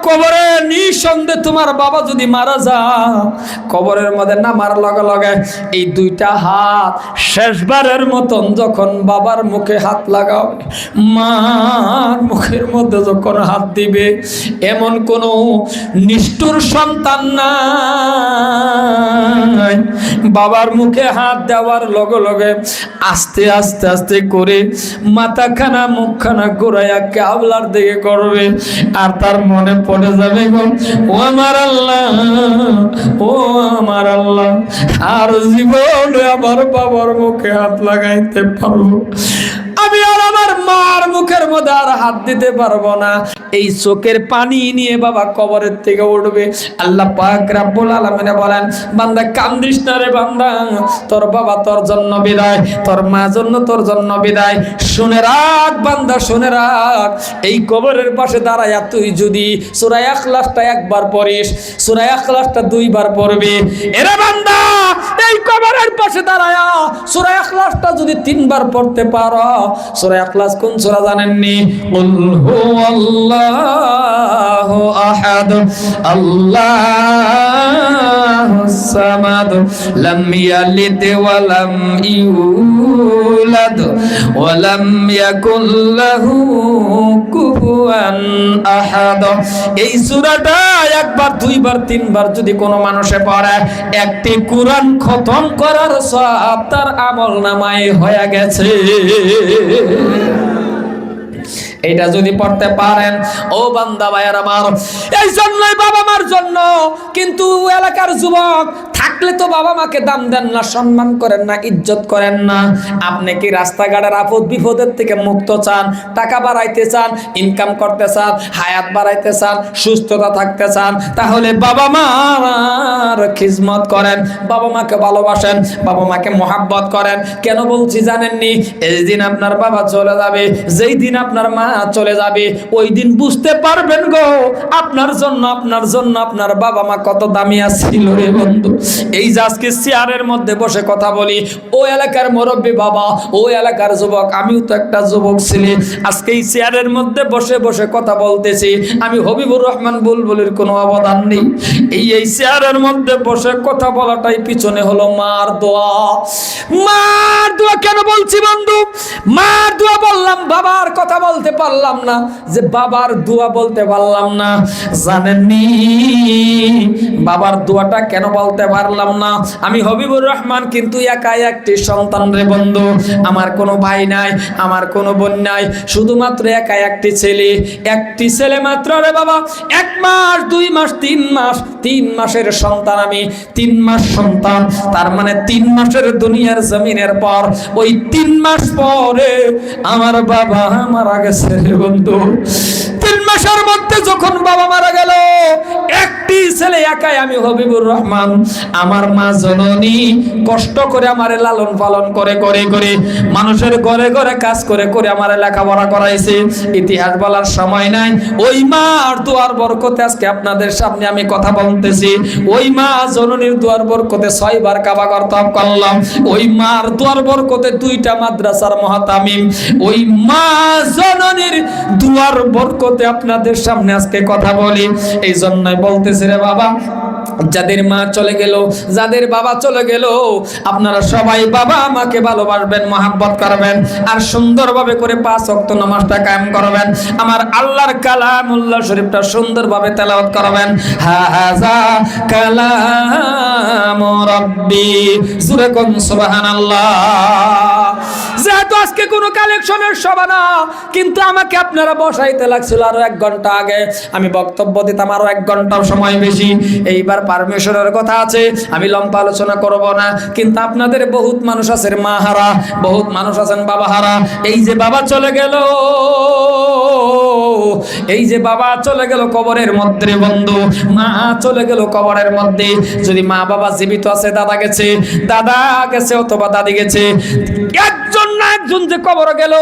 কবরে নিঃসন্দেহ তোমার বাবা যদি মারা যায়, কবরের মধ্যে নামার লগে লগে এই 2টা হাত শেষবারের মতন যখন বাবার মুখে হাত লাগাবে, মার মুখের মধ্যে যখন হাত দিবে, এমন কোন নিষ্ঠুর সন্তান নাই। বাবার মুখে হাত দেওয়ার লগে লগে আস্তে আস্তে আস্তে করে মাথাখানা মুখখানা ঘুরাইয়া কেবলার দিকে করবে। আর তার মনে পড়ে যাবে, গো ও আমার আল্লাহ, ও আমার আল্লাহ, আর জীবনে আমার বাবার মুখে হাত লাগাইতে পারবো, আমি আর আমার মার মুখের মধ্যে আর হাত দিতে পারবো না। এই চোখের পানি নিয়ে বাবা কবরের থেকে উঠবে। আল্লাহ পাক রব্বুল আলামিন বলেন, বান্দা কান্দিস না রে বান্দা, তোর বাবা তোর জন্য বিদায়, তোর মা জন্য তোর জন্য বিদায়। শুনে রাখ বান্দা, শুনে রাখ, এই কবরের পাশে দাঁড়ায়া তুই যদি সূরা ইখলাসটা 1বার পড়িস, সূরা ইখলাসটা 2বার পড়বি। এরে বান্দা, এই কবরের পাশে দাঁড়ায়া সূরা ইখলাসটা যদি 3বার পড়তে পারো, সূরা ইখলাস কোন সূরা জানেননি? কুল হুয়াল্লাহু আহাদ, আল্লাহুস সামাদ, লাম ইয়ালিদ ওয়া লাম ইউলাদ ওয়া লাম ইয়াকুল লাহু কুফুয়ান আহাদ। এই সূরাটা 1বার 2বার 3বার যদি কোনো মানুষে পড়ে, একটি কোরআন খতম করার সওয়াব তার আমলনামায় হয়ে গেছে। এটা যদি পড়তে পারেন ও বান্দা ভাইয়ের আমার, এই জন্যই বাবা মার জন্য কিন্তু এলাকার যুবক থাকলে তো বাবা মাকে দাম দেন না, সম্মান করেন না, ইজ্জত করেন না। আপনি কি রাস্তাঘাটের আপদ বিপদের থেকে মুক্ত চান, টাকা বাড়াইতে চান, ইনকাম করতে চান, হায়াত বাড়াইতে চান, সুস্থতা থাকতে চান, তাহলে বাবা মার খিদমত করেন, বাবা মাকে ভালোবাসেন, বাবা মাকে মোহাব্বত করেন। কেন বলছি জানেননি? এই দিন আপনার বাবা চলে যাবে, যেই দিন আপনার মা চলে যাবে, ওই দিন বুঝতে পারবেন গো আপনার জন্য আপনার বাবা মা কত দামি ছিল রে বন্ধু। এই যে আজকে চেয়ারের মধ্যে বসে কথা বলি, ও এলাকার মুরব্বী বাবা, ও এলাকার যুবক, আমিও তো একটা যুবক ছিলি, আজকে এই চেয়ারের মধ্যে বসে বসে কথা বলতেছি, আমি হবিবুর রহমান বুলবুলের কোনো অবদান নেই। এই চেয়ারের মধ্যে বসে কথা বলাটাই পিছনে হলো মার দোয়া। মার দোয়া কেন বলছি বন্ধু? মার দোয়া বললাম, বাবার কথা বলতে পারলাম না, যে বাবার দোয়া বলতে পারলাম না। জানেননি বাবার দোয়াটা কেন বলতে পারলাম না? আমি হবিবুর রহমান কিন্তু একাই একটি সন্তান রে বন্ধু, আমার কোনো ভাই নাই, আমার কোনো বোন নাই, শুধুমাত্র একাই একটি ছেলে মাত্র রে বাবা। 1 মাস 2 মাস 3 মাস, 3 মাসের সন্তান আমি, 3 মাস সন্তান, তার মানে 3 মাসের দুনিয়ার জমিনের পর, ওই 3 মাস পরে আমার বাবা মারা গেছে রে বন্ধু। 3 মাসের মধ্যে যখন বাবা মারা গেল, একটি ছেলে একাই আমি হবিবুর রহমান, আমার মা জননী কষ্ট করে আমারে লালন পালন করে মানুষের ঘরে ঘরে কাজ করে আমারে লেখাপড়া করাইছে। ইতিহাস বলার সময় নাই, ওই মার দুয়ার বরকতে আজকে আপনাদের সামনে আমি কথা বলতেছি। ওই মা জননীর দুয়ার বরকতে 6 বার কাবা করতাম করলাম, ওই মার দুয়ার বরকতে 2টা মাদ্রাসার মুহতামিম, ওই মা জননীর দুয়ার বরকতে আপনাদের সামনে আজকে কথা বলি। এই জন্যই বলতেছি রে বাবা, যাদের মা চলে গেল, যাদের বাবা চলে গেল, আপনারা সবাই বাবা মাকে ভালোবাসবেন, মহাব্বত করবেন, আর সুন্দরভাবে করে 5 ওয়াক্ত নামাজটা কায়েম করবেন, আমার আল্লাহর কালামুল্লাহ শরীফটা সুন্দরভাবে তেলাওয়াত করবেন। হাযা কালাম রাব্বি, জোরে কোন সুবহানাল্লাহ। যেহেতু আজকে কোনো কালেকশনের সভা না, কিন্তু আমাকে আপনারা বসাইতে লাগছিল আরো 1 ঘন্টা আগে, আমি বক্তব্য দিতাম আরো 1 ঘন্টা সময় বেশি। এইবার পারমিশনের কথা আছে, আমি লম্বা আলোচনা করব না, কিন্তু আপনাদের বহুত মানুষ আছেন মা হারা, বহুত মানুষ আছেন বাবা হারা। এই যে বাবা চলে গেল, এই যে বাবা চলে গেল কবরের মধ্যে বন্ধু, মা চলে গেল কবরের মধ্যে। যদি মা বাবা জীবিত আছে, দাদা গেছে অথবা দাদি গেছে, একজন না একজন যে কবর গেল,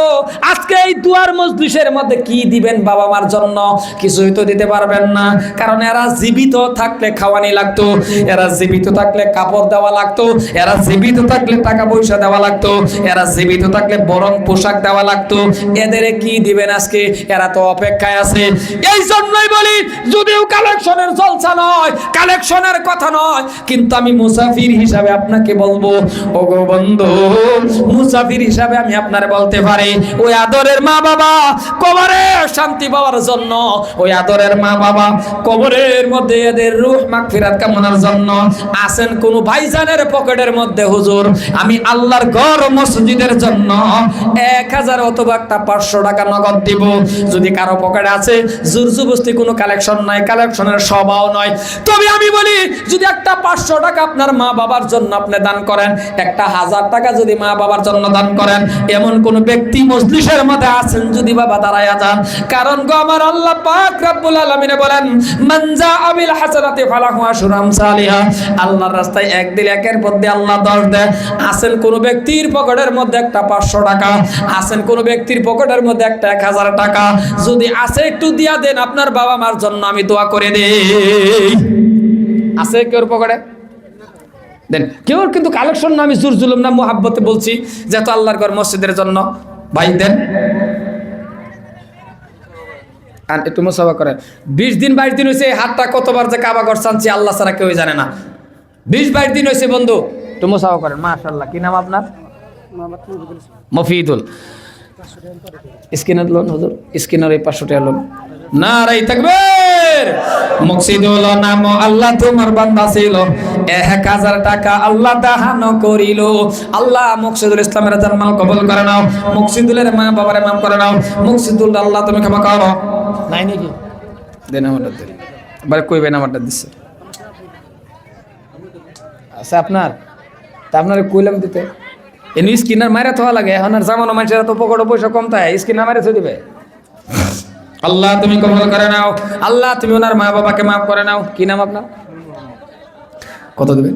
আজকে এই দুয়ার মজলিসের মধ্যে কি দিবেন বাবা মার জন্য? কিছুই তো দিতে পারবেন না, কারণ এরা জীবিত থাকলে খাওয়ানি লাগতো, এরা জীবিত থাকলে কাপড় দেওয়া লাগতো, এরা জীবিত থাকলে টাকা পয়সা দেওয়া লাগতো, এরা জীবিত থাকলে বরং পোশাক দেওয়া লাগতো। এদের কি দিবেন আজকে? এরা তো অপেক্ষায় আছে। এই জন্যই বলি, যদিও কালেকশনের জলসা নয়, কালেকশনের কথা নয়, কিন্তু আমি মুসাফির হিসাবে আপনাকে বলবো, ওগো বন্ধু, মুসাফির হিসাবে আমি আপনারে বলতে পারি, ওই আদরের মা বাবা কবরে শান্তি পাওয়ার জন্য, ওই আদরের মা বাবা কবরের মধ্যে এদের রূহ মাগফিরাত কামনার জন্য আছেন কোন ভাইজানের পকেটের মধ্যে, হুজুর আমি আল্লাহর ঘর মসজিদের জন্য 1000 অথবা 500 টাকা নগদ দিব। যদি কারো পকেটে আছে, জুরজুবস্তি কোনো কালেকশন নাই, কালেকশনের স্বভাব নয়, তবে আমি বলি, যদি একটা 500 টাকা আপনার মা বাবার জন্য আপনি দান করেন, একটা 1000 টাকা যদি মা বাবার জন্য দান করেন, এমন কোন ব্যক্তি মজলিসের মধ্যে আছেন যদি বাবা দাঁড়ায়া যান। কারণ গো আমার আল্লাহ পাক রব্বুল আলামিন বলেন, মান জাআ বিল হাসানাতি ফালাহু আশরু আমসালিহা, আল্লাহর রাস্তায় 1 দিলে 1-এর বদলে আল্লাহ 10 দেয়। আছেন কোন ব্যক্তির পকেটের মধ্যে একটা 500 টাকা, আছেন কোন ব্যক্তির পকেটের মধ্যে একটা 1000 টাকা, যদি আছে একটু দিয়া দেন, আপনার বাবা মার জন্য আমি দোয়া করে দেই। আছে কেউ পকেটে দেন? কেউ কিন্তু কালেকশন না, আমি জোর জুলুম না, মুহাব্বতে বলছি, যেহেতু আল্লাহর ঘর মসজিদের জন্য। ভাই দেন, আর একটু মুসাফা করে। 20 দিন 22 দিন হয়েছে, হাতটা কতবার যে কাবা ঘর চানছি আল্লাহ ছাড়া কেউ জানে না। 20-22 দিন হয়েছে বন্ধু, একটু মুসাফা করেন। মাশাআল্লাহ, কি নাম আপনার? মফিদুল। স্ক্রিনার লোন হুজুর, স্ক্রিনার এই 500 টাকা লোন। নারাই তাকবীর। মুকসিদুল নাম আল্লাহ তোমার বান্দা ছিল, 1000 টাকা আল্লাহ দান করিল। আল্লাহ মুকসিদুল ইসলামের জান্নাত কবুল করে নাও, মুকসিদুলের মা বাবারে মাফ করে নাও। মুকসিদুল আল্লাহ তুমি ক্ষমা করো। নাই নাকি দেন আমারটা দেন, এবারে কইবেন আমারটা দিছে। আচ্ছা আপনার, তা আপনারে কইলাম দিতে, এনি স্ক্রিনার মাইরা থোয়া লাগে। এখন আর জামানো মানুষেরা তো পকেটে পয়সা কম তাই স্ক্রিনার মাইরা থই দিবে। আল্লাহ তুমি কবুল করে নাও, আল্লাহ তুমি ওনার মা বাবাকে মাফ করে নাও। কি নাম আপনার? কত দিবেন?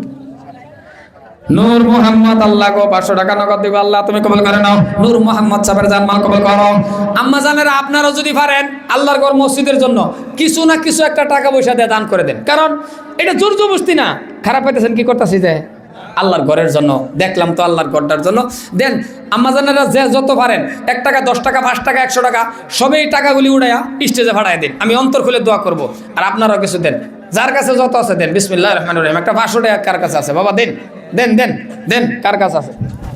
নূর মোহাম্মদ, আল্লাহ গো 500 টাকা নগদ দিব, আল্লাহ তুমি কবুল করে নাও। নূর মোহাম্মদ সাহেবের জানমাল কবুল করো। আম্মা জানেরা, আপনারাও যদি পারেন আল্লাহর ঘর মসজিদের জন্য কিছু না কিছু একটা টাকা পয়সা দিয়ে দান করে দেন, কারণ এটা জোর জবরদস্তি না। খারাপ পাইতেছেন কি করতেছি যে আল্লাহর ঘরের জন্য, দেখলাম তো আল্লাহর ঘরটার জন্য দেন। আম্মা জানেরা যে যত পারেন, 1 টাকা 10 টাকা 5 টাকা 100 টাকা সবই টাকাগুলি উড়াইয়া স্টেজে ভাড়ায় দিন, আমি অন্তর খুলে দোয়া করব। আর আপনারাও কিছু দেন, যার কাছে যত আছে দেন। বিসমিল্লাহির রহমানির রহিম। একটা 500 টাকা কার কাছে আছে বাবা? দেন দেন দেন দেন, কার কাছে আছে?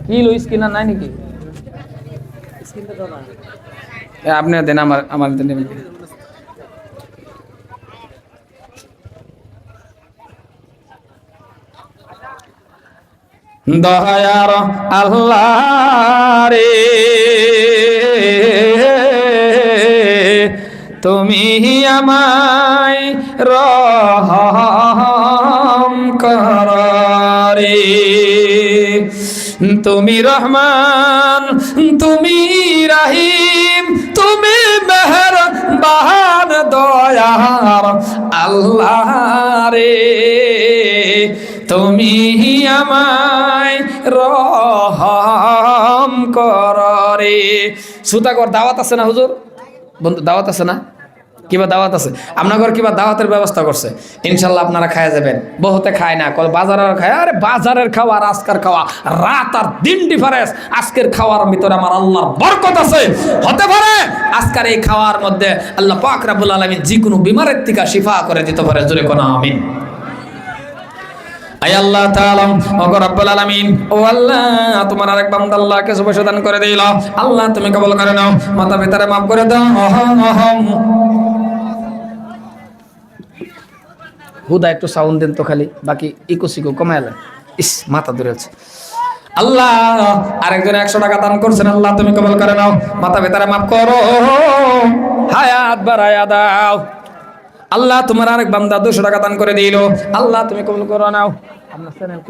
কি লো স্কিনার নাই নাকি? আপনি দেন, আমার দেন। দয়ার আল্লাহ রে, তুমি আমায় রহম করে। তুমি রহমান, তুমি রহিম, তুমি মেহেরবান দয়ার আল্লাহ রে, তুমি আমায় রহম করে। সুতাগর দাওয়াত আছে না হুজুর? বন্ধু দাওয়াত আছে না? কিবা দাওয়াত আছে? আপনার ঘর কিবা দাওয়াতের ব্যবস্থা করছে, ইনশাল্লাহ আপনারা খায়া যাবেন। বহুতে খায় না, বাজারের খায়। আরে বাজারের খাওয়া আর আজকের খাওয়া, রাত আর দিন ডিফারেন্স। আজকের খাওয়ার ভিতরে আমার আল্লাহর বরকত আছে। হতে পারে আজকের এই খাওয়ার মধ্যে আল্লাহ পাক রব্বুল আলামিন যে কোনো বিমারের থেকে শিফা করে দিতে পারে। জোরে কোন আমিন। আয় আল্লাহ তাআলা, ওগো রব্বুল আলামিন, ও আল্লাহ, তোমার আরেক বান্দা আল্লাহকে শুভেচ্ছা দান করে দিল। আল্লাহ তুমি কবুল করে নাও, মাতা পিতারে মাফ করে দাও। হুদা একটু সাউন্ড দেন তো, খালি বাকি ইকো সিকো কমাইলে। ইস, মাথা ধরে আছে। আল্লাহ, আরেকজন 100 টাকা দান করছেন, আল্লাহ তুমি কবুল করে নাও, মাতা পিতারে মাফ করো, হায়াত বাড়ায়া দাও। আল্লাহ, তোমার আরেক বান্দা 200 টাকা দান করে দিল, আল্লাহ তুমি কবুল করে নাও। আপনার চ্যানেল